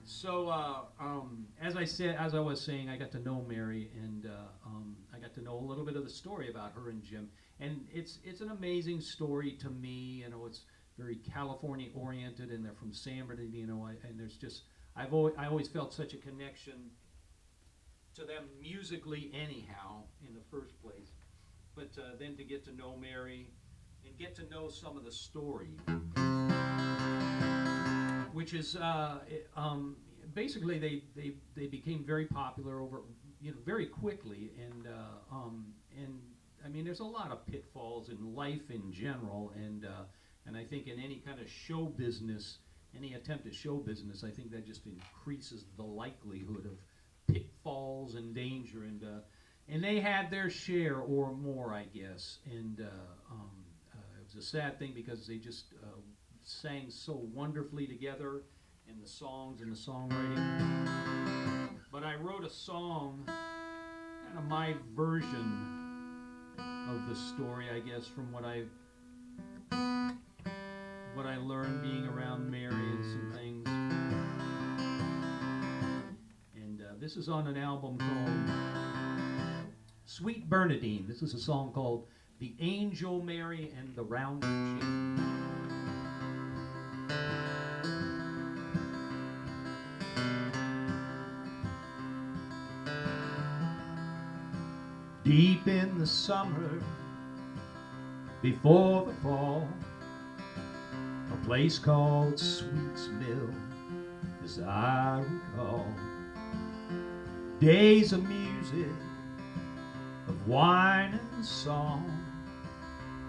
So, as I was saying, I got to know Mary, and I got to know a little bit of the story about her and Jim. And it's an amazing story to me. It's very California oriented, and they're from San Bernardino. And there's just I always felt such a connection to them musically, anyhow, in the first place. But then to get to know Mary and get to know some of the story, which is basically they became very popular over very quickly, and I mean there's a lot of pitfalls in life in general, and I think in any kind of show business, any attempt at show business, I think that just increases the likelihood of pitfalls and danger, and they had their share or more, I guess, and it was a sad thing because they just sang so wonderfully together in the songs and the songwriting. But I wrote a song, kind of my version of the story, I guess, from what I learned being around Mary and some things. And this is on an album called Sweet Bernadine. This is a song called The Angel Mary and the Round Chin. Deep in the summer, before the fall, a place called Sweet's Mill, as I recall, days of music, of wine and song,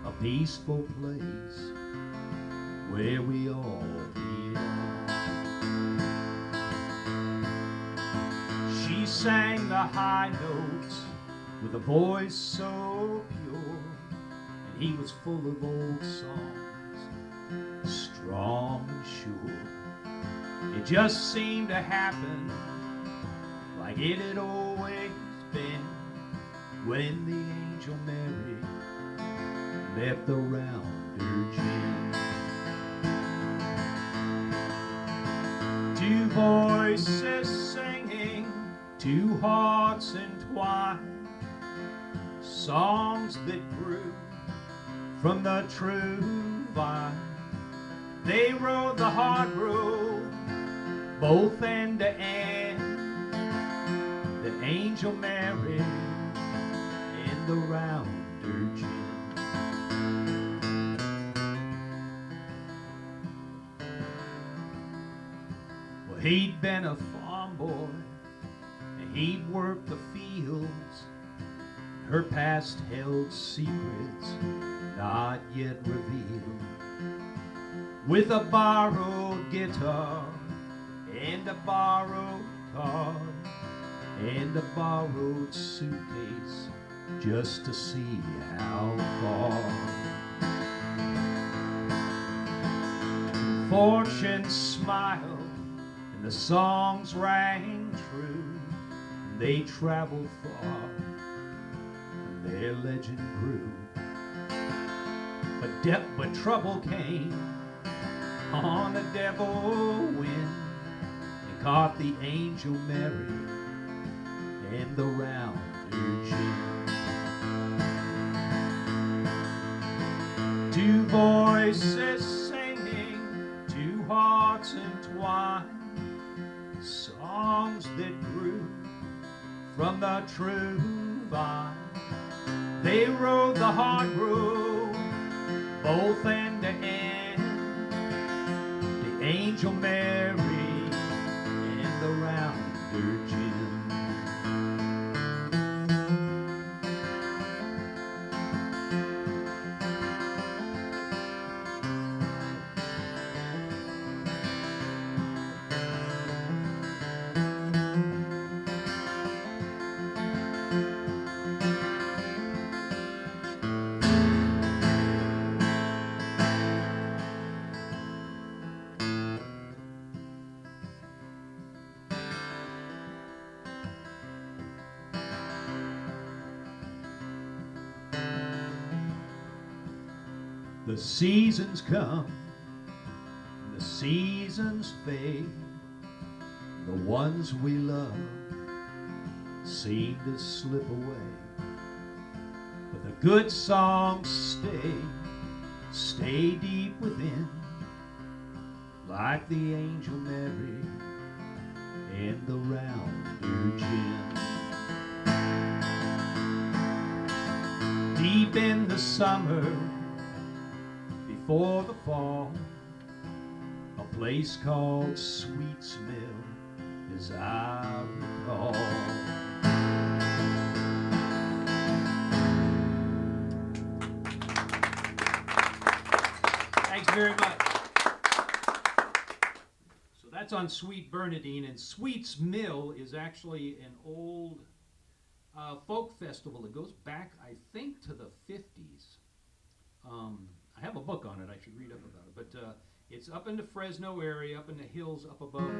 a peaceful place where we all belong. She sang the high notes with a voice so pure, and he was full of old songs, strong and sure. It just seemed to happen like it had always been when the angel Mary left the rounder gin. Two voices singing, two hearts entwined, songs that grew from the true vine. They rode the hard road, both end to end, the angel Mary and the rounder Jim. Well, he'd been a farm boy, and he'd worked the fields. Her past held secrets not yet revealed. With a borrowed guitar and a borrowed car and a borrowed suitcase just to see how far. Fortune smiled and the songs rang true. They traveled far, their legend grew. But trouble came on a devil wind and caught the angel Mary and the rounder Jim. Two voices singing, two hearts entwined, songs that grew from the true vine. They rode the hard road, both end to end, the angel Mary and the rounder Jim. The seasons come, the seasons fade. The ones we love seem to slip away. But the good songs stay deep within, like the angel Mary and the round Virgin. Deep in the summer, before the fall, a place called Sweet's Mill, as I recall. Thanks very much. So that's on Sweet Bernadine, and Sweet's Mill is actually an old folk festival that goes back, I think, to the 50s. I have a book on it. I should read up about it. But it's up in the Fresno area, up in the hills, up above,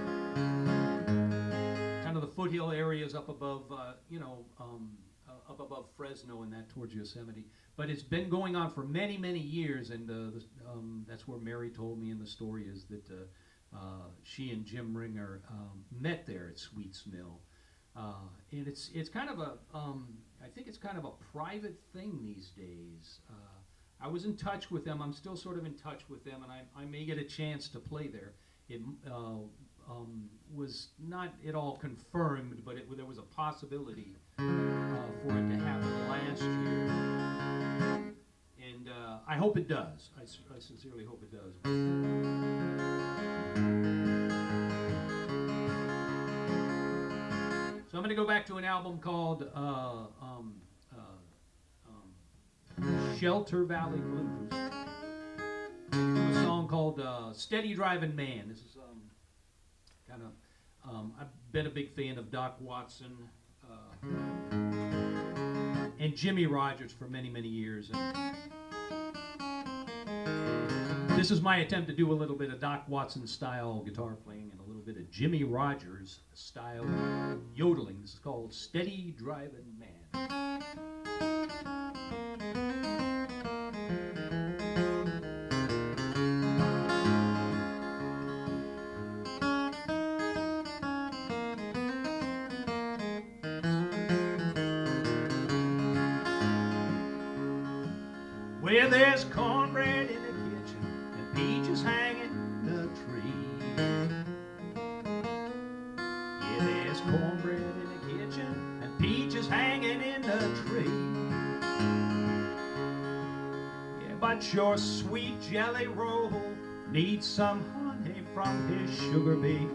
kind of the foothill areas up above, up above Fresno and that towards Yosemite. But it's been going on for many, many years, and that's where Mary told me in the story is that she and Jim Ringer met there at Sweet's Mill. And it's kind of a, I think it's kind of a private thing these days. I was in touch with them. I'm still sort of in touch with them, and I may get a chance to play there. It was not at all confirmed, but there was a possibility for it to happen last year. And I hope it does. I sincerely hope it does. So I'm going to go back to an album called Shelter Valley Blues. A song called Steady Driving Man. This is kind of, I've been a big fan of Doc Watson and Jimmie Rodgers for many, many years. And this is my attempt to do a little bit of Doc Watson style guitar playing and a little bit of Jimmie Rodgers style yodeling. This is called Steady Driving Man. Where there's cornbread in the kitchen and peaches hanging in the tree. Yeah, there's cornbread in the kitchen and peaches hanging in the tree. Yeah, but your sweet jelly roll needs some honey from his sugar beet.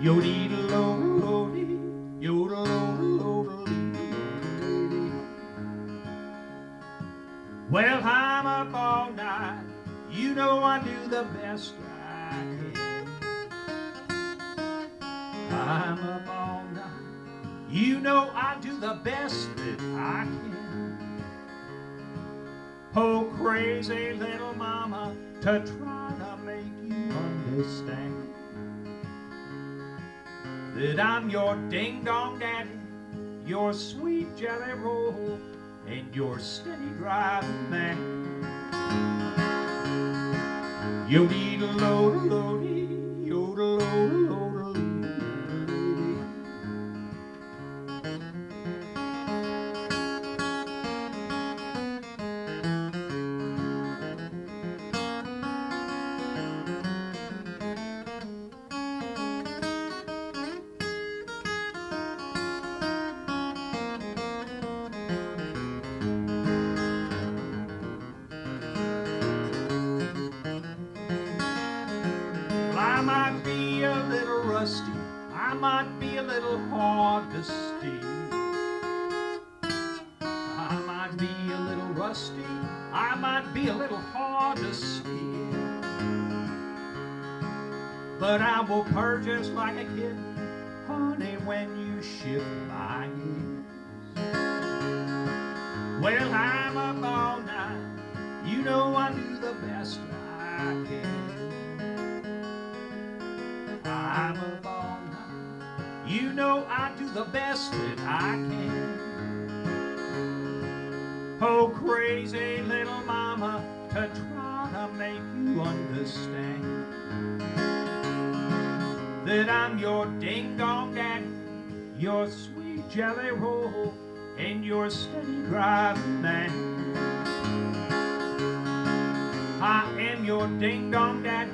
Yodel-o-lo-dee, yodel-o-lo-dee. Well, I'm up all night, you know I do the best I can. I'm up all night, you know I do the best that I can. Oh, crazy little mama, to try to make you understand that I'm your ding-dong daddy, your sweet jelly roll, and your steady driving man. Yodel-o-lo-dee, yodel-o-lo-dee. I might be a little rusty, I might be a little hard to steer. I might be a little rusty, I might be a little hard to steer. But I will purr just like a kitten, honey, when you shift my gears. Well, I'm up all night, you know I do the best I can. I'm up all night, you know I do the best that I can. Oh, crazy little mama, to try to make you understand that I'm your ding-dong daddy, your sweet jelly roll, and your steady driving man. I am your ding-dong daddy,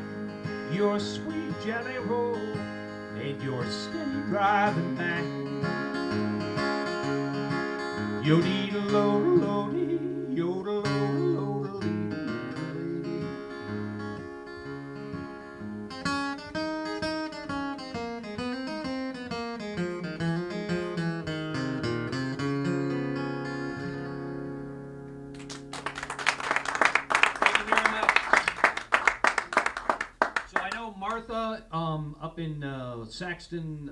your sweet jelly roll, and your steady driving man. Yodel-lo-lo-dee, yodel-lo-lo-dee. Thank you very much. So I know Martha up in Saxton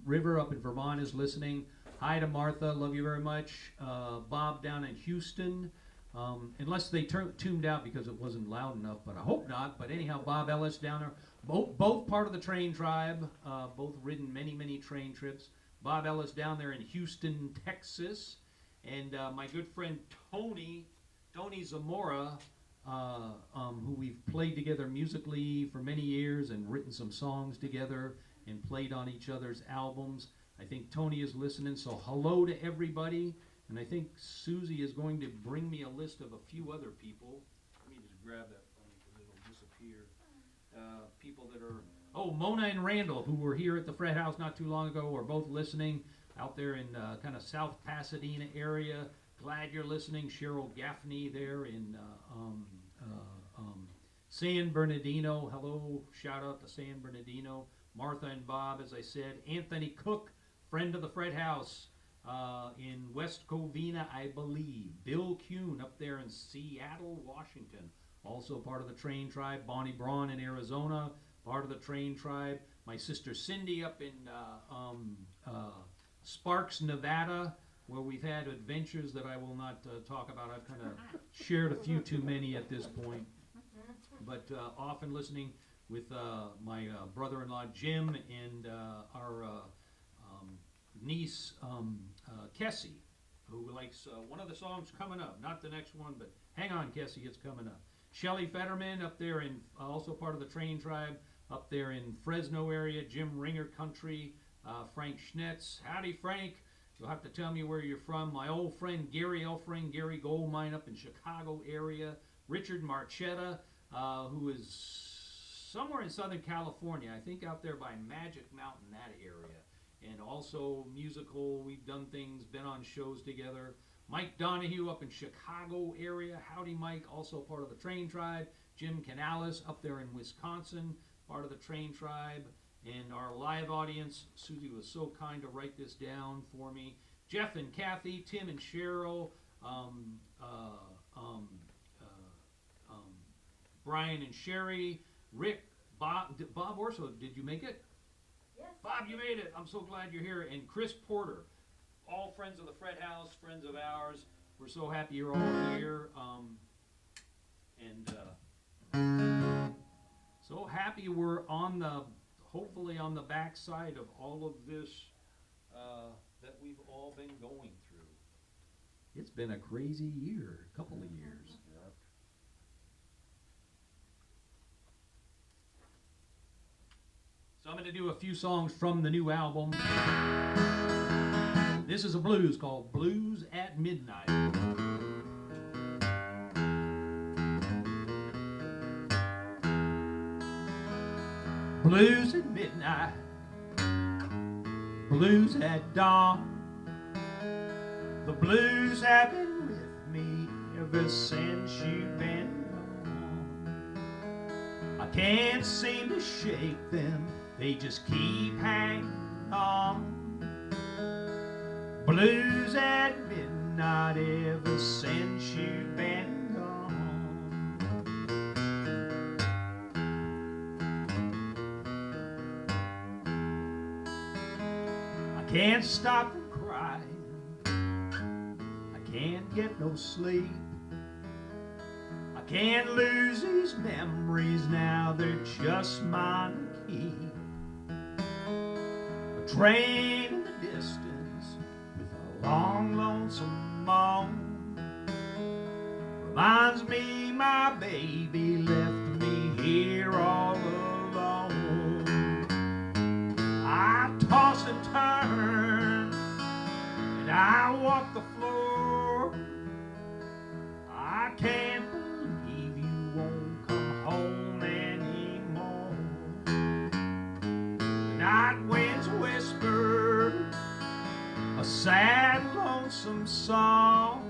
River up in Vermont is listening. Hi to Martha, love you very much. Bob down in Houston, unless they tuned out because it wasn't loud enough, but I hope not. But anyhow, Bob Ellis down there, both part of the train tribe, both ridden many train trips. Bob Ellis down there in Houston, Texas, and my good friend Tony Zamora, who we've played together musically for many years and written some songs together and played on each other's albums. I think Tony is listening, so hello to everybody. And I think Susie is going to bring me a list of a few other people. Let me just grab that from me because it'll disappear. People that are, Mona and Randall, who were here at the Fred House not too long ago, are both listening out there in kind of South Pasadena area. Glad you're listening. Cheryl Gaffney there in San Bernardino. Hello, shout out to San Bernardino. Martha and Bob, as I said. Anthony Cook, friend of the Fred House in West Covina, I believe. Bill Kuhn up there in Seattle, Washington, also part of the train tribe. Bonnie Braun in Arizona, part of the train tribe. My sister Cindy up in Sparks, Nevada, where we've had adventures that I will not talk about. I've kind of shared a few too many at this point. But often listening with my brother-in-law Jim and our niece Kessie, who likes one of the songs coming up. Not the next one, but hang on, Kessie, it's coming up. Shelly Fetterman up there in also part of the train tribe up there in Fresno area. Jim Ringer Country. Frank Schnetz. Howdy, Frank. You'll have to tell me where you're from. My old friend Gary Elfring, Gary Goldmine up in Chicago area. Richard Marchetta, who is somewhere in Southern California, I think out there by Magic Mountain, that area. And also musical, we've done things, been on shows together. Mike Donahue up in Chicago area. Howdy, Mike, also part of the train tribe. Jim Canales up there in Wisconsin, part of the train tribe. And our live audience, Susie was so kind to write this down for me. Jeff and Kathy, Tim and Cheryl, Brian and Sherry, Rick, Bob Orso, did you make it? Yes. Bob, you made it. I'm so glad you're here. And Chris Porter, all friends of the Fred House, friends of ours. We're so happy you're all here. So happy we're on the, hopefully on the backside of all of this that we've all been going through. It's been a crazy year, a couple of years. So I'm going to do a few songs from the new album. This is a blues called Blues at Midnight. Blues at midnight, blues at dawn. The blues have been with me ever since you've been gone. I can't seem to shake them, they just keep hanging on. Blues at midnight ever since you've been gone. I can't stop from crying, I can't get no sleep. I can't lose these memories now, they're just mine to keep. A train in the distance with a long, lonesome moan. Reminds me my baby left me here all alone. I toss and turn and I walk the floor. I can't believe you won't come home anymore. The night winds whisper a sad, lonesome song.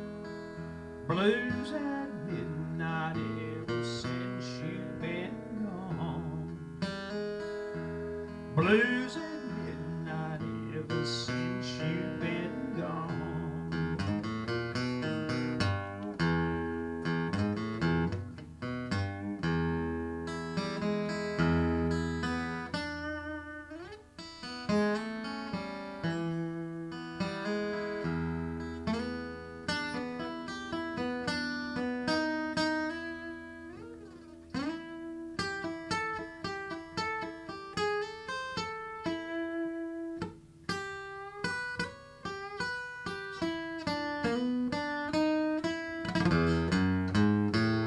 Blues at midnight ever since you've been gone. Blues at midnight ever since you've been gone.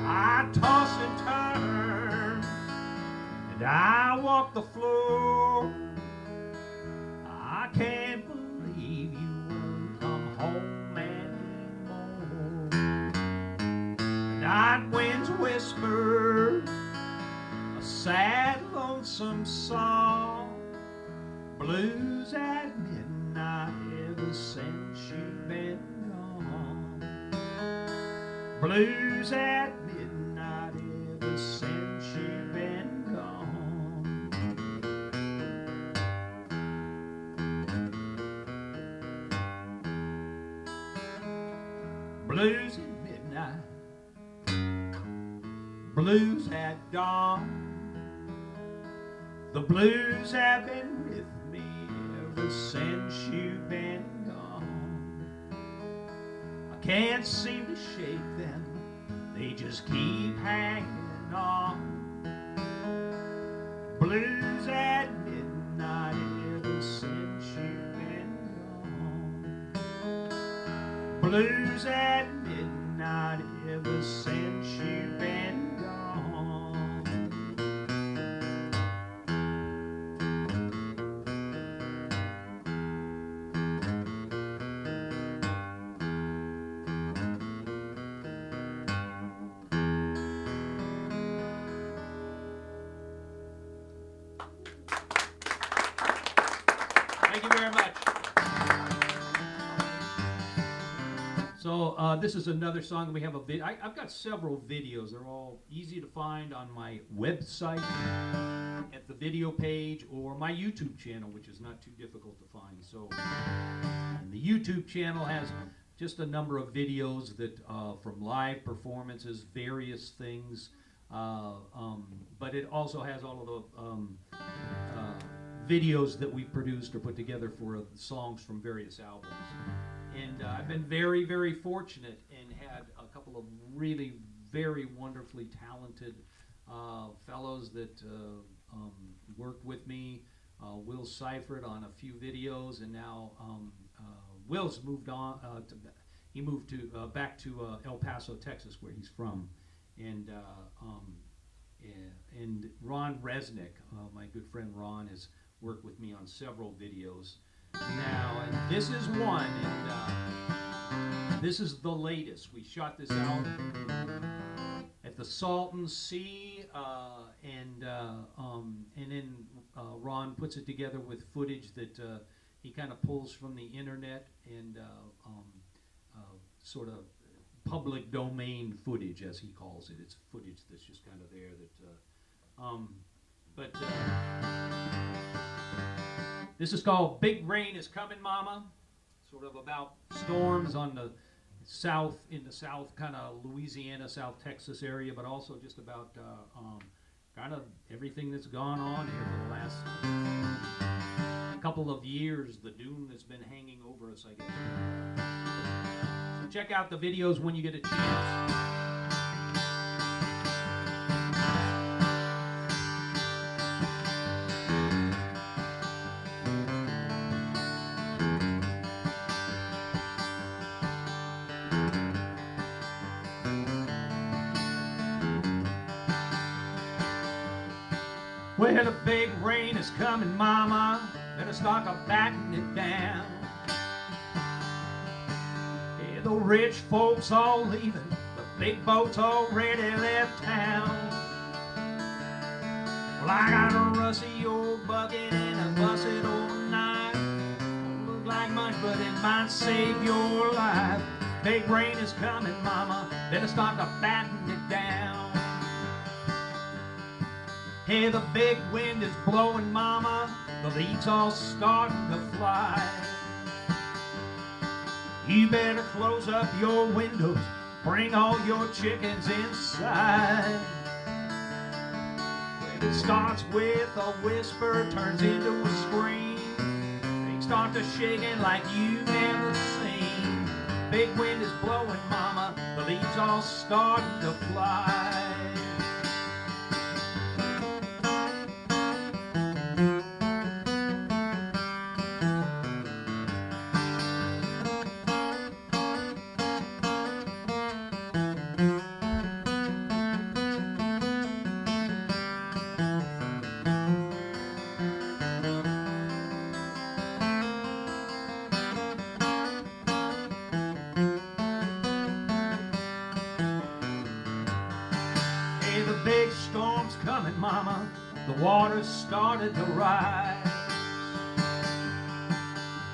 I toss and turn and I walk the floor. I can't believe you won't come home anymore. Night winds whisper a sad, lonesome song. Blues at midnight ever since you've been gone. Blues at midnight ever since you've been gone. Blues at midnight, blues at dawn. The blues have been with me ever since you've been gone. I can't seem to shake them, they just keep hanging on. Blues at midnight ever since you've been gone. Blues at midnight ever since you've been gone. Thank you very much. So this is another song. We have I've got several videos. They're all easy to find on my website at the video page or my YouTube channel, which is not too difficult to find. So and the YouTube channel has just a number of videos that from live performances, various things. But it also has all of the videos that we produced or put together for songs from various albums. And I've been very, very fortunate and had a couple of really very wonderfully talented fellows that worked with me. Will Seifert on a few videos, and now Will's moved on. He moved to back to El Paso, Texas, where he's from, and Ron Resnick, my good friend Ron, has worked with me on several videos now, and this is one, and this is the latest. We shot this out at the Salton Sea, and then Ron puts it together with footage that he kind of pulls from the internet and sort of public domain footage, as he calls it. It's footage that's just kind of there that, this is called Big Rain Is Coming, Mama. Sort of about storms on the south, in the south, kind of Louisiana, South Texas area, but also just about kind of everything that's gone on here for the last couple of years, the doom that's been hanging over us, I guess. So check out the videos when you get a chance. Well, a big rain is coming, mama. Better start to batten it down. Yeah, the rich folks all leaving. The big boat's already left town. Well, I got a rusty old bucket and a busted old knife. Don't look like much, but it might save your life. Big rain is coming, mama. Better start to batten it down. Hey, the big wind is blowing, mama. The leaves all starting to fly. You better close up your windows. Bring all your chickens inside. When it starts with a whisper, turns into a scream. Things start to shaking like you've never seen. Big wind is blowing, mama. The leaves all starting to fly. Hey, the big storm's coming, mama. The water's started to rise.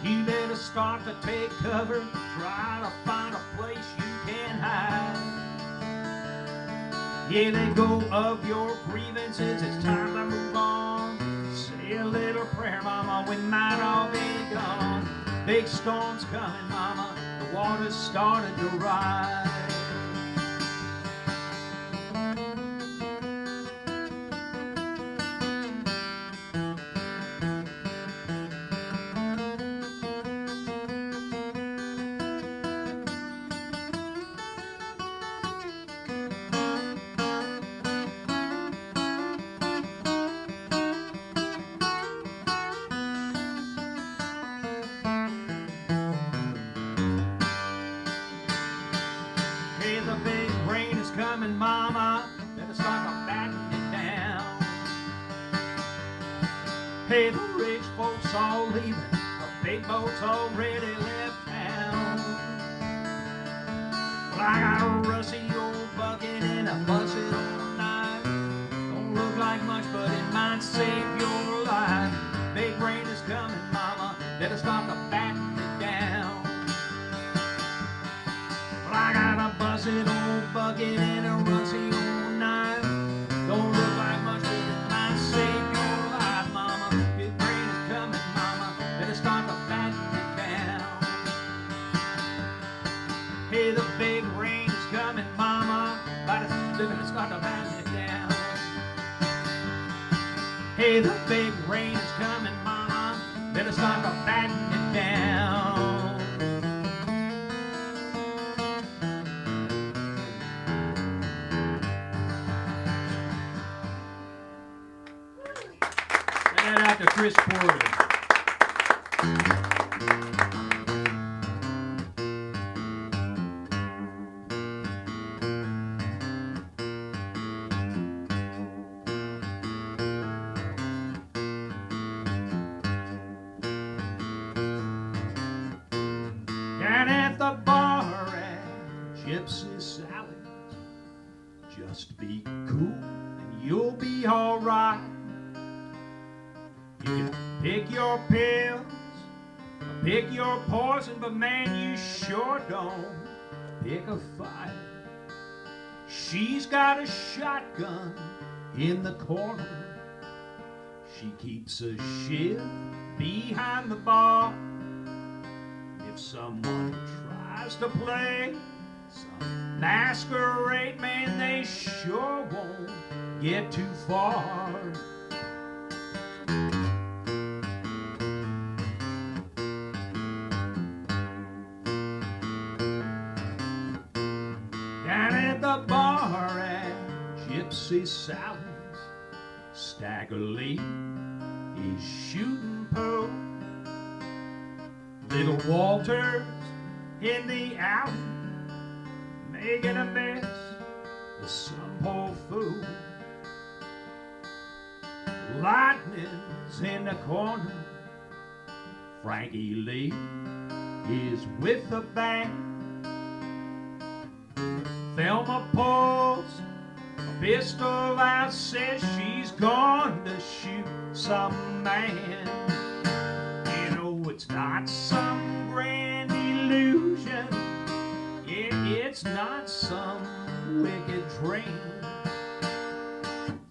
You better start to take cover. Try to find a place you can hide. Yeah, let go of your grievances. It's time to move on. Say a little prayer, mama. We might all be gone. Big storm's coming, mama. The water's started to rise. Hey, the big rain is coming, mama. Better start to batten it down. Hey, the rich folks all leaving. The big boat's already left town. Well, I got a rusty old bucket and a busted old knife. Don't look like much, but it might save your life. Big rain is coming, mama. Better start to batten it down. Well, I got a busted old bucket and a rusty old knife. Don't look like much, but it might save your life, mama. Big rain is coming, mama. Better start to batten it down. Hey, the big rain is coming, mama. Better start to batten it down. Hey, the big rain is coming, mama. Better start to batten it down. Send that out to Chris Porter. Down at the bar at Gypsy Sally's, just be cool and you'll be alright. You can pick your pills, pick your poison, but man, you sure don't pick a fight. She's got a shotgun in the corner. She keeps a shiv behind the bar. If someone tries to play some masquerade, man, they sure won't get too far. Down at the bar at Gypsy Sally's, Stagger Lee is shooting pool. Little Walter's in the alley, making a mess of some poor fool. Lightning's in the corner. Frankie Lee is with the band. Thelma pulls a pistol out, says she's going to shoot some man. You know, it's not some grand illusion. It's not some wicked dream.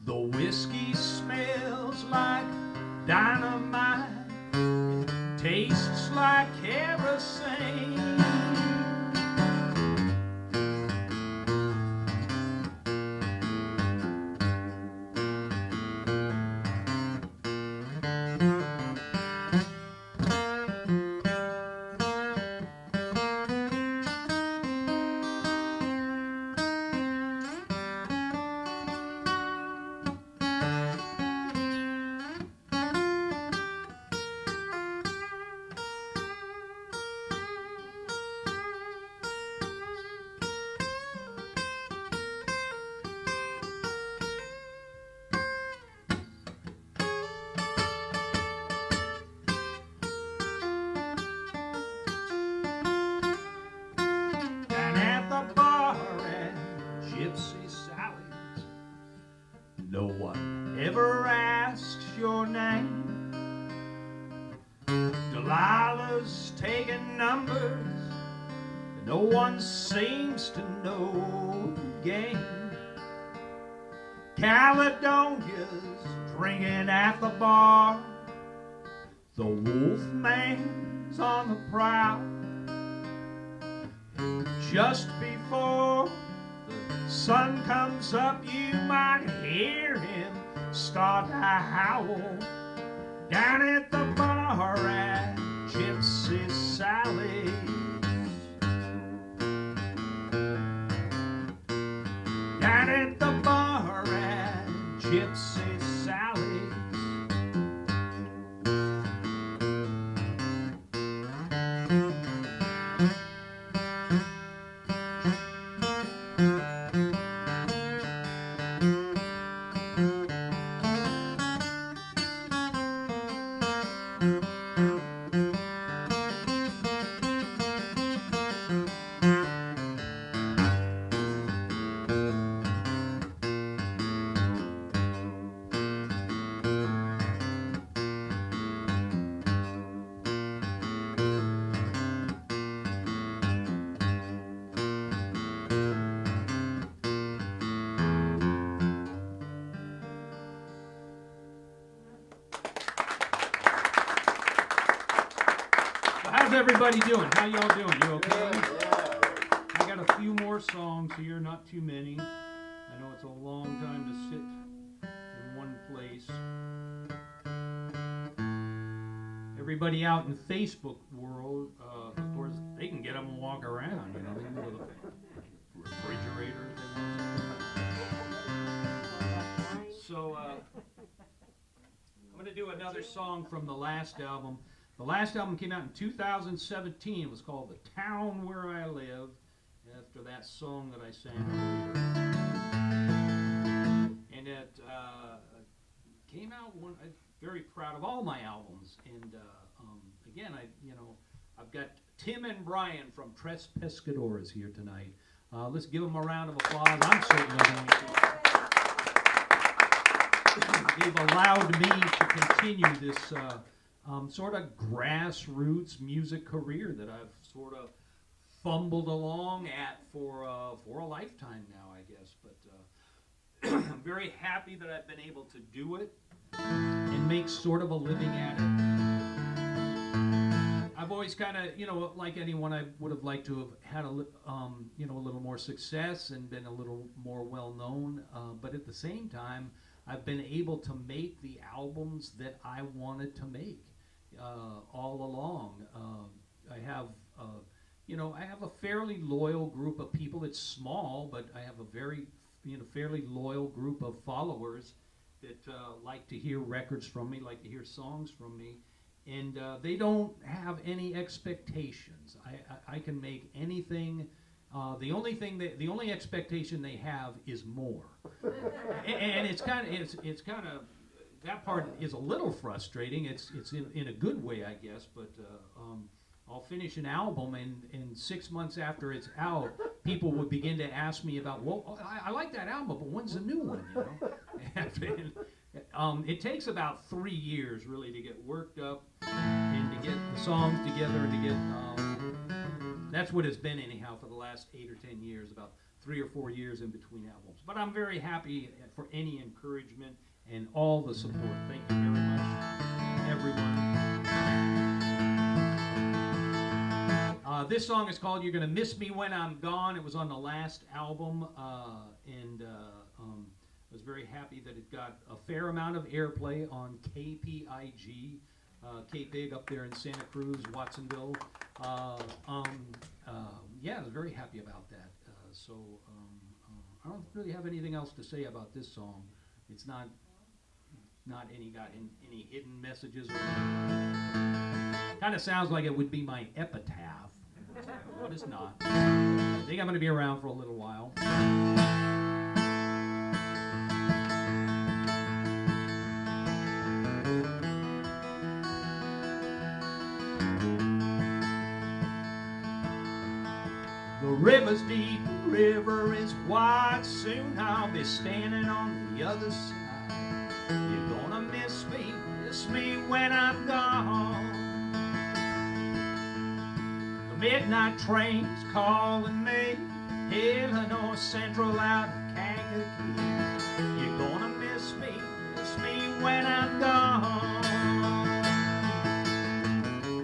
The whiskey smells like dynamite. It tastes like kerosene. No one ever asks your name. Delilah's taking numbers, and no one seems to know the game. Caledonia's drinking at the bar. The Wolfman's on the prowl. Just before the sun comes up, you might hear him start to howl. Down at the bar at Gypsy Sally's. Down at the bar at Gypsy Sally's. How's everybody doing? How y'all doing? You okay? I got a few more songs here, not too many. I know it's a long time to sit in one place. Everybody out in the Facebook world, of course, they can get up and walk around. You know, they can go to the refrigerator. So I'm going to do another song from the last album. The last album came out in 2017. It was called The Town Where I Live, after that song that I sang earlier. And it came out I'm very proud of all my albums. And again, I've got Tim and Brian from Tres Pescadores here tonight. Let's give them a round of applause. I'm certainly going to. They've allowed me to continue this sort of grassroots music career that I've sort of fumbled along at for a lifetime now, I guess. But I'm very happy that I've been able to do it and make sort of a living at it. I've always kind of, like anyone, I would have liked to have had a little more success and been a little more well known. But at the same time, I've been able to make the albums that I wanted to make. All along, I have a fairly loyal group of people. It's small, but I have a very, fairly loyal group of followers that like to hear records from me, like to hear songs from me, and they don't have any expectations. I can make anything. The only expectation they have is more, and it's kind of that part is a little frustrating. It's in a good way, I guess, but I'll finish an album, and 6 months after it's out, people would begin to ask me about, well, I like that album, but when's the new one, you know? It takes about 3 years, really, to get worked up and to get the songs together and to get, that's what it's been anyhow for the last 8 or 10 years, about 3 or 4 years in between albums. But I'm very happy for any encouragement and all the support. Thank you very much, everyone. This song is called You're Gonna Miss Me When I'm Gone. It was on the last album, and I was very happy that it got a fair amount of airplay on KPIG, K-Big up there in Santa Cruz, Watsonville. Yeah, I was very happy about that. I don't really have anything else to say about this song. It's not got any hidden messages or anything. Kind of sounds like it would be my epitaph, but it's not. I think I'm going to be around for a little while. The river's deep, the river is wide. Soon I'll be standing on the other side. You're gonna miss me when I'm gone. The midnight train's calling me, Illinois Central out of Kankakee. You're gonna miss me when I'm gone.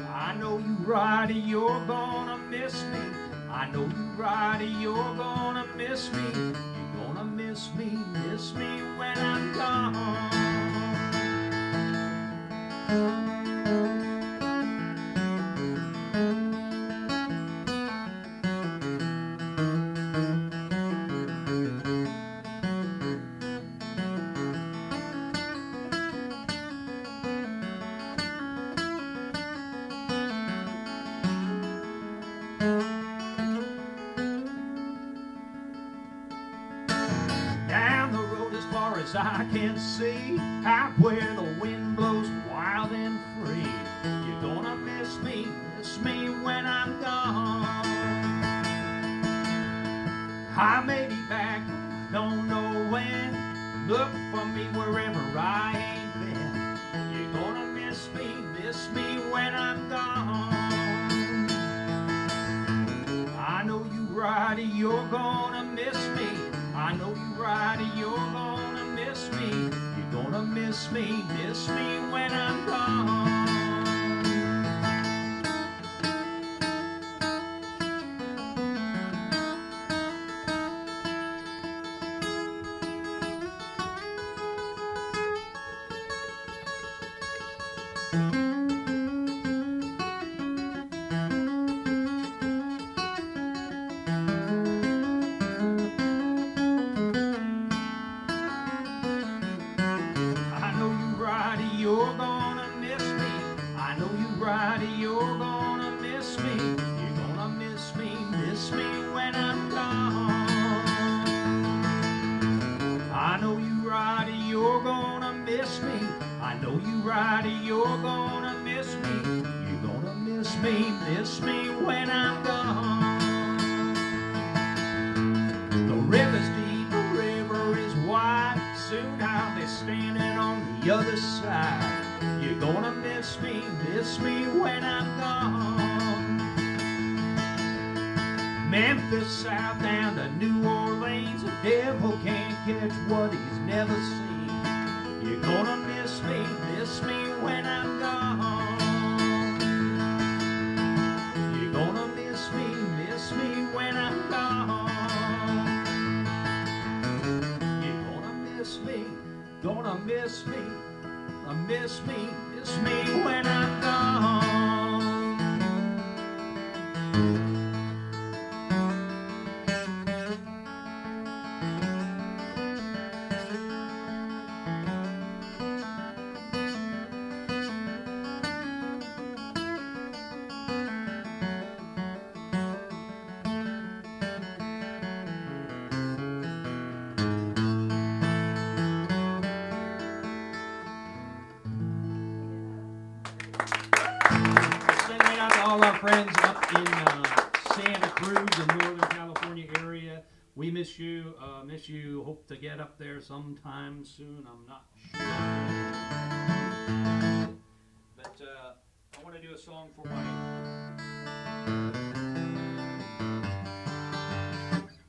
I know you, Roddy, you're gonna miss me. I know you, Roddy, you're gonna miss me. You're gonna miss me when I'm gone. As I can see, out where the wind blows wild and free. You're gonna miss me when I'm gone. I may be back, don't know when. Look for me wherever I ain't been. You're gonna miss me when I'm gone. I know you, Roddy, you're gonna miss me. I know you, Roddy, you're gonna miss me. You're gonna miss me when I'm gone. You're gonna miss me. I know you, Roddy, you're gonna miss me. You're gonna miss me when I'm gone. I know you, Roddy, you're gonna miss me. I know you, Roddy, you're gonna miss me. You're gonna miss me when I'm gone. The river's deep, the river is wide. Soon I'll be standing on the other side. You're gonna miss me when I'm gone. Memphis south down to New Orleans, the devil can't catch what he's never seen. You're gonna miss me when I'm gone. You're gonna miss me when I'm gone. You're gonna miss me when I'm gone. all our friends up in Santa Cruz and Northern California area. We miss you. Miss you. Hope to get up there sometime soon. I'm not sure. But I want to do a song for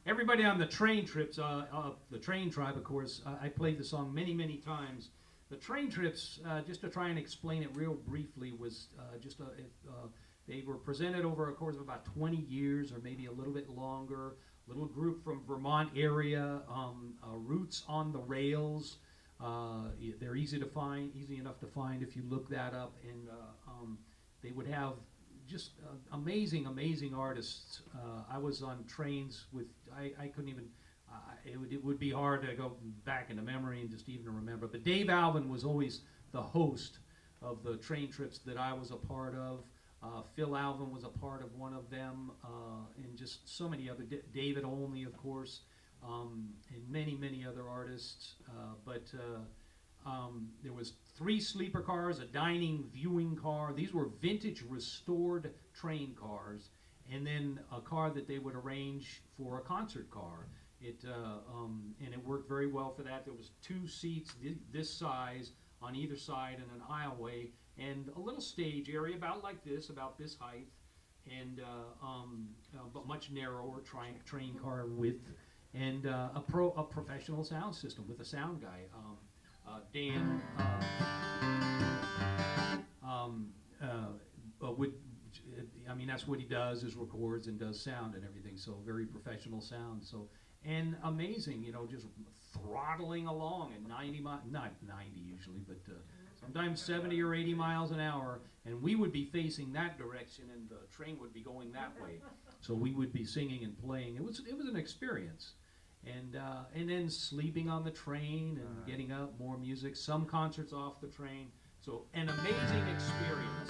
everybody on the train trips. The Train Tribe, of course. I played the song many, many times. The Train Trips, just to try and explain it real briefly, was they were presented over a course of about 20 years or maybe a little bit longer. Little group from Vermont area, Roots on the Rails. They're easy enough to find if you look that up. And they would have just amazing artists. I was on trains with, I couldn't even, it would be hard to go back into memory and just even remember. But Dave Alvin was always the host of the train trips that I was a part of. Phil Alvin was a part of one of them, and just so many other, David Olney, of course, and many other artists. But there was 3 sleeper cars, a dining viewing car. These were vintage restored train cars, and then a car that they would arrange for a concert car. And it worked very well for that. There was 2 seats this size on either side and an aisleway, and a little stage area about like this, about this height, and but much narrower train car width, and a professional sound system with a sound guy, Dan. I mean, that's what he does, is records and does sound and everything. So very professional sound. So, and amazing, just throttling along at 90 miles, not 90 usually, but sometimes 70 or 80 miles an hour, and we would be facing that direction, and the train would be going that way. So we would be singing and playing. It was an experience, and then sleeping on the train and getting up, more music, some concerts off the train. So an amazing experience.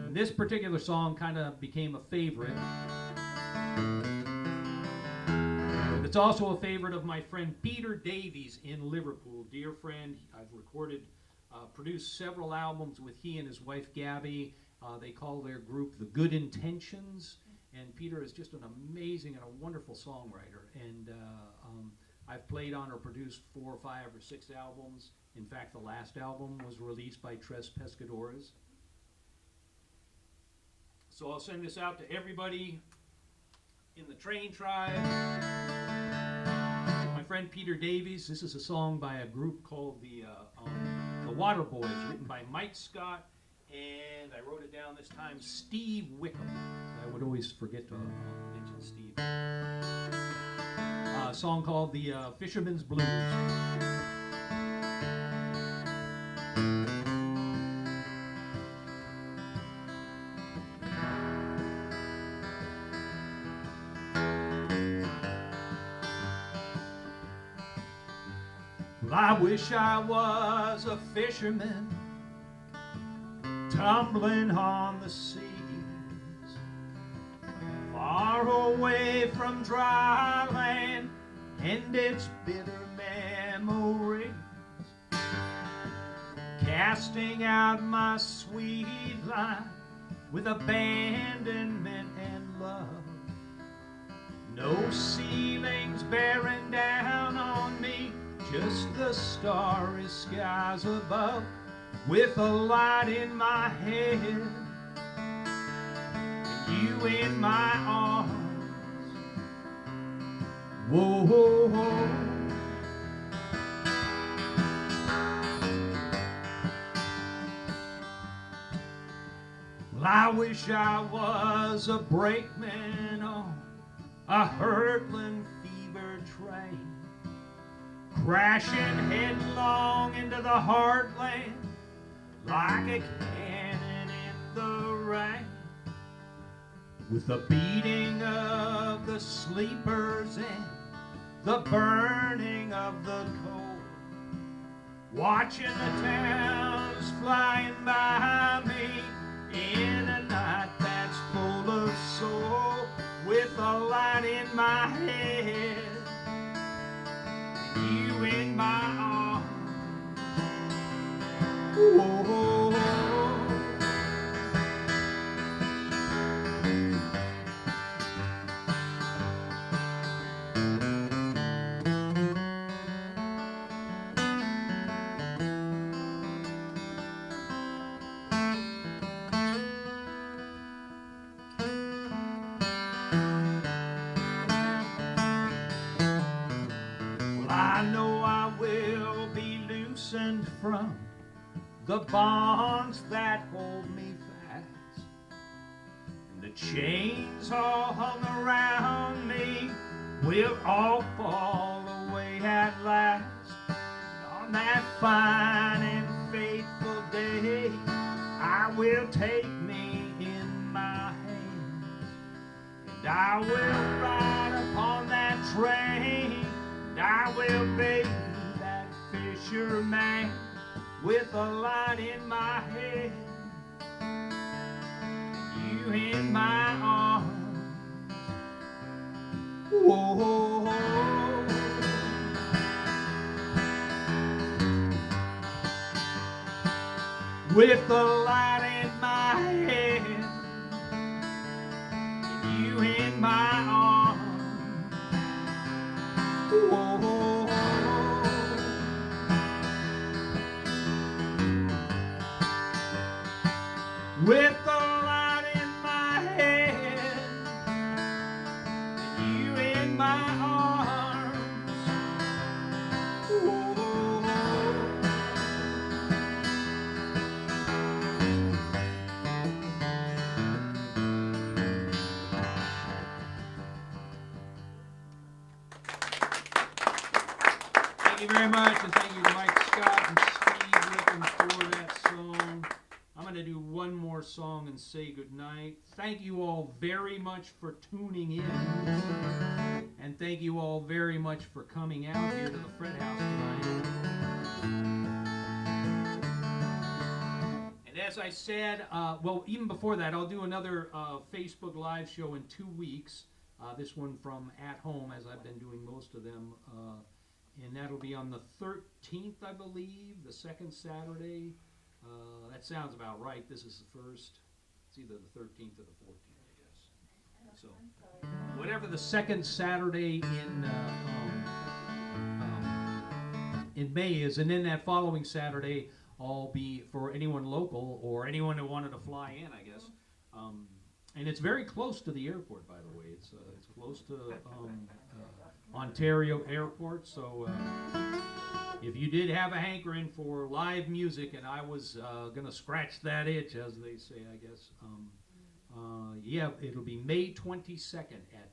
And this particular song kind of became a favorite. It's also a favorite of my friend Peter Davies in Liverpool, dear friend. I've produced several albums with he and his wife Gabby. They call their group The Good Intentions, and Peter is just an amazing and a wonderful songwriter. And I've played on or produced 4 or 5 or 6 albums. In fact, the last album was released by Tres Pescadores. So I'll send this out to everybody in the Train Tribe. My friend Peter Davies. This is a song by a group called the Waterboys, written by Mike Scott, and I wrote it down this time, Steve Wickham. I would always forget to mention Steve. A song called the Fisherman's Blues. Well, I wish I was a fisherman, tumbling on the seas, far away from dry land and its bitter memories, casting out my sweet line with abandonment and love. No ceilings bearing down on me, just the starry skies above, with a light in my head and you in my arms. Whoa, whoa, whoa. Well, I wish I was a brakeman on a hurtling fever train, crashing headlong into the heartland like a cannon in the rain, with the beating of the sleepers and the burning of the coal, watching the towns flying by me in a night that's full of soul, with a light in my head, you in my arms. Whoa. from the bonds that hold me fast. And the chains all hung around me will all fall away at last. And on that fine and faithful day, I will take me in my hands, and I will ride upon that train, and I will be that fisherman with a light in my head, and you in my arms. Whoa. With the light in my head, and you in my arms. Whoa. With the light in my head, and you in my arms. Whoa. Thank you very much, and thank you to Mike Scott and Steve Rippon for that song. I'm going to do one more song and say goodnight. Thank you all very much for tuning in, and thank you all very much for coming out here to the Fred House tonight. And as I said, well, even before that, I'll do another Facebook Live show in 2 weeks. This one from at home, as I've been doing most of them. And that'll be on the 13th, I believe, the second Saturday. That sounds about right. This is the first. It's either the 13th or the 14th, I guess. So, whatever the second Saturday in May is, and then that following Saturday, I'll be for anyone local or anyone who wanted to fly in, I guess. And it's very close to the airport, by the way. It's close to Ontario Airport, so if you did have a hankering for live music, and I was gonna scratch that itch, as they say, I guess. Yeah, it'll be May 22nd at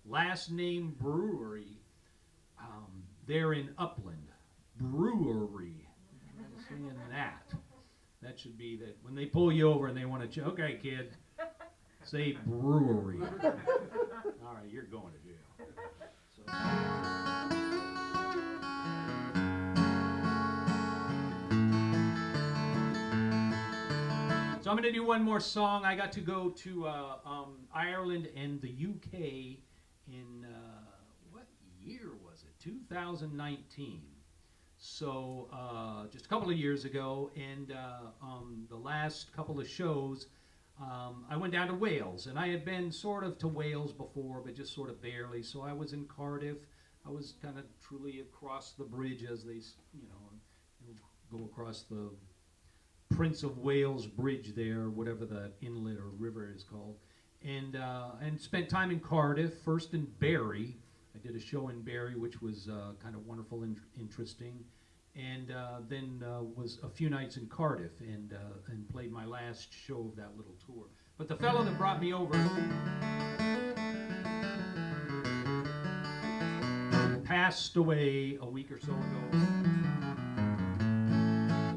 Last Name Brewery. They're in Upland. Brewery. I'm saying that. That should be that when they pull you over and they want to. Okay, kid. Say brewery. All right, you're going to jail. So. So I'm going to do one more song. I got to go to Ireland and the UK in, what year was it? 2019. So just a couple of years ago, and the last couple of shows, I went down to Wales, and I had been sort of to Wales before, but just sort of barely. So I was in Cardiff. I was kind of truly across the bridge, as they, go across the Prince of Wales Bridge there, whatever the inlet or river is called, and spent time in Cardiff. First in Barry. I did a show in Barry, which was kind of wonderful and interesting. And then was a few nights in Cardiff and played my last show of that little tour. But the fellow that brought me over passed away a week or so ago.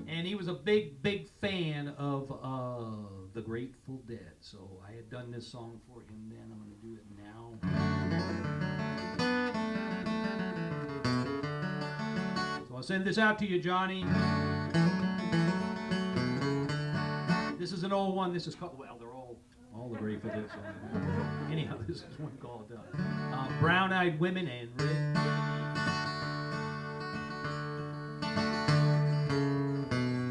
And he was a big, big fan of the Grateful Dead. So I had done this song for him then. I'm going to do it now. I'll send this out to you, Johnny. This is an old one. This is called, well, they're all the Grateful Dead songs. Anyhow, this is one called Brown-Eyed Women and Red.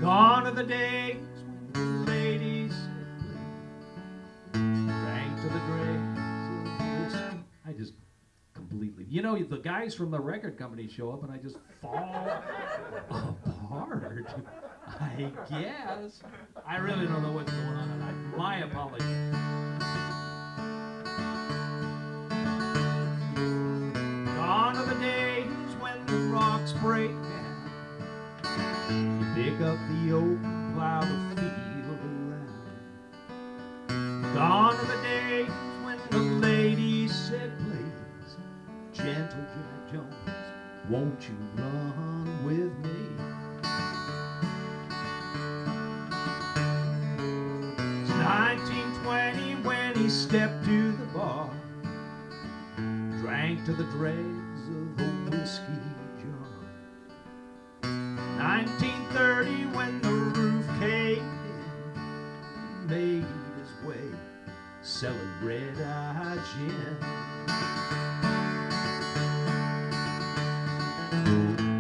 Gone are the days when the ladies drank to the dregs of whiskey. I just completely. The guys from the record company show up and I just fall apart. I guess. I really don't know what's going on tonight. My apologies. Gone are the days when the rocks break down Pick up the oak and plow the field around. Gone are the days when the ladies said, please, gentle Jack Jones, won't you run with me? It's 1920 when he stepped to the bar, drank to the dregs of the whiskey jar. 1930 when the roof caved in, made his way selling red-eye gin.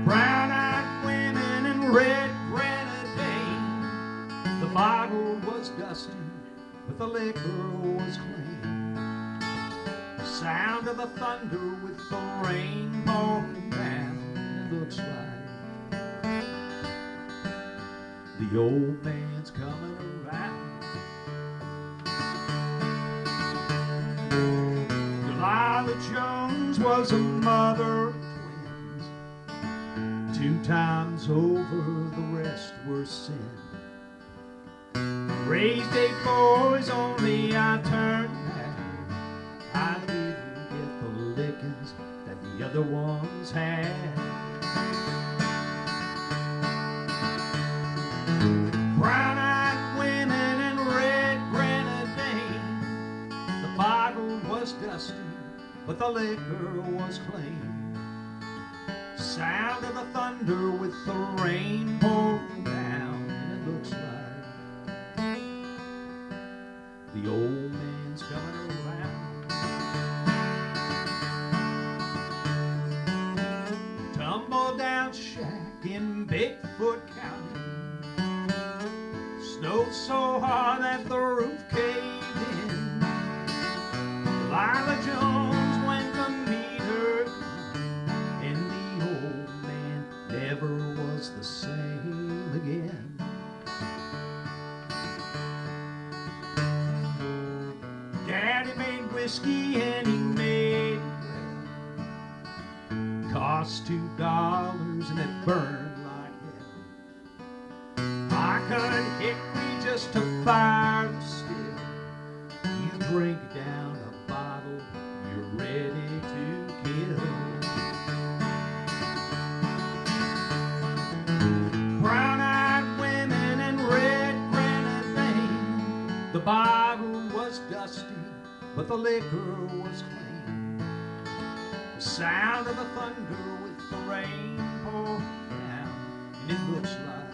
Brown-eyed women and red grenadine, the bottle was dusty, but the liquor was clean. Sound of the thunder with the rain pouring down, it looks like the old man's coming around. Delilah Jones was a mother of twins, 2 times over, the rest were sin. Raised 8 boys, only I turned out. I didn't get the lickings that the other ones had. Brown-eyed women and red grenadine, the bottle was dusty, but the liquor was clean. Sound of the thunder with the rain pouring down, and it looks like the old man's coming around. Tumble down shack in Bigfoot County, snowed so hard that the roof caved in. Delilah Jones went to meet her, and the old man never was the same again. Daddy made whiskey and he made it well. Cost $2 and it burned like hell. I cut hickory just to fire the still. You drink down a bottle, you're ready to kill. Brown-eyed women and red grenadine, the bottle was dusty, but the liquor was clean. The sound of the thunder with the rain pouring down, and it looks like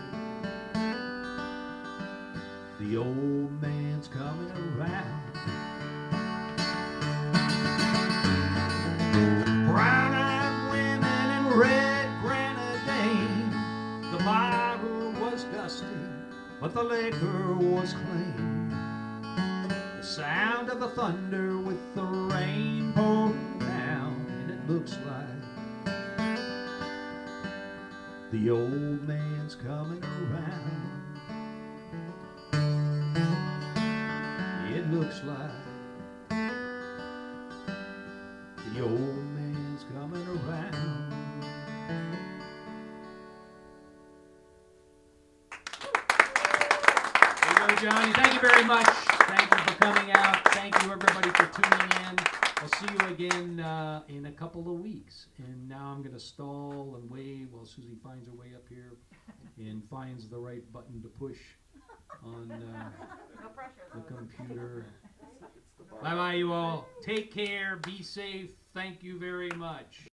the old man's coming around. Brown-eyed women and red grenadine, the bottle was dusty, but the liquor was clean. The sound of the thunder with the rain pouring down, and it looks like the old man's coming around. It looks like the old man's coming around. There you go, Johnny. Thank you very much. Thank you for coming out. Thank you, everybody, for tuning in. I'll see you again in a couple of weeks. And now I'm going to stall and wave while Susie finds her way up here and finds the right button to push on the computer. Bye-bye, you all. Take care. Be safe. Thank you very much.